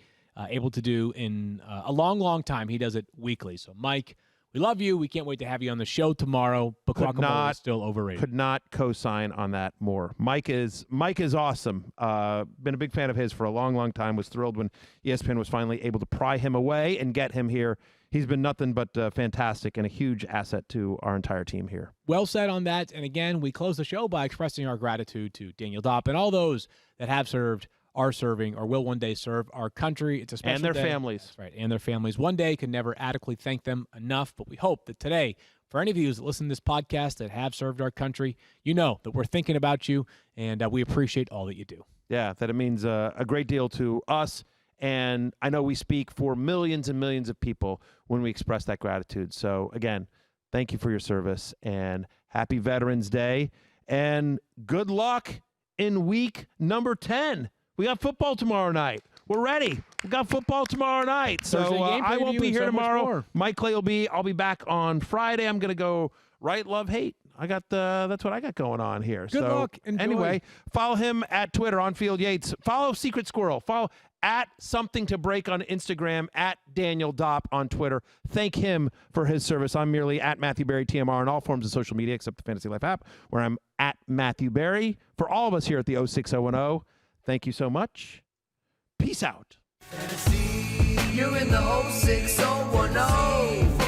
able to do in a long, long time. He does it weekly. So, Mike, we love you. We can't wait to have you on the show tomorrow. But guacamole is still overrated. Could not co-sign on that more. Mike is awesome. Been a big fan of his for a long, long time. Was thrilled when ESPN was finally able to pry him away and get him here. He's been nothing but fantastic and a huge asset to our entire team here. Well said on that. And again, we close the show by expressing our gratitude to Daniel Dopp and all those that have served, are serving, or will one day serve our country. It's a special and their day. families. That's right, and their families. One day can never adequately thank them enough, but we hope that today, for any of you that listen to this podcast that have served our country, you know that we're thinking about you, and we appreciate all that you do. Yeah, that it means a great deal to us, and I know we speak for millions and millions of people when we express that gratitude. So, again, thank you for your service, and happy Veterans Day, and good luck in week number 10. We got football tomorrow night. We're ready. We got football tomorrow night. So I won't be here tomorrow. Mike Clay will be. I'll be back on Friday. I'm going to go right, love, hate. That's what I got going on here. Good luck. Enjoy. Anyway, follow him at Twitter on Field Yates. Follow Secret Squirrel. Follow at Something to Break on Instagram, at Daniel Dopp on Twitter. Thank him for his service. I'm merely at Matthew Berry TMR on all forms of social media except the Fantasy Life app, where I'm at Matthew Berry. For all of us here at the 06010, thank you so much. Peace out. Fantasy, you're in the 06010.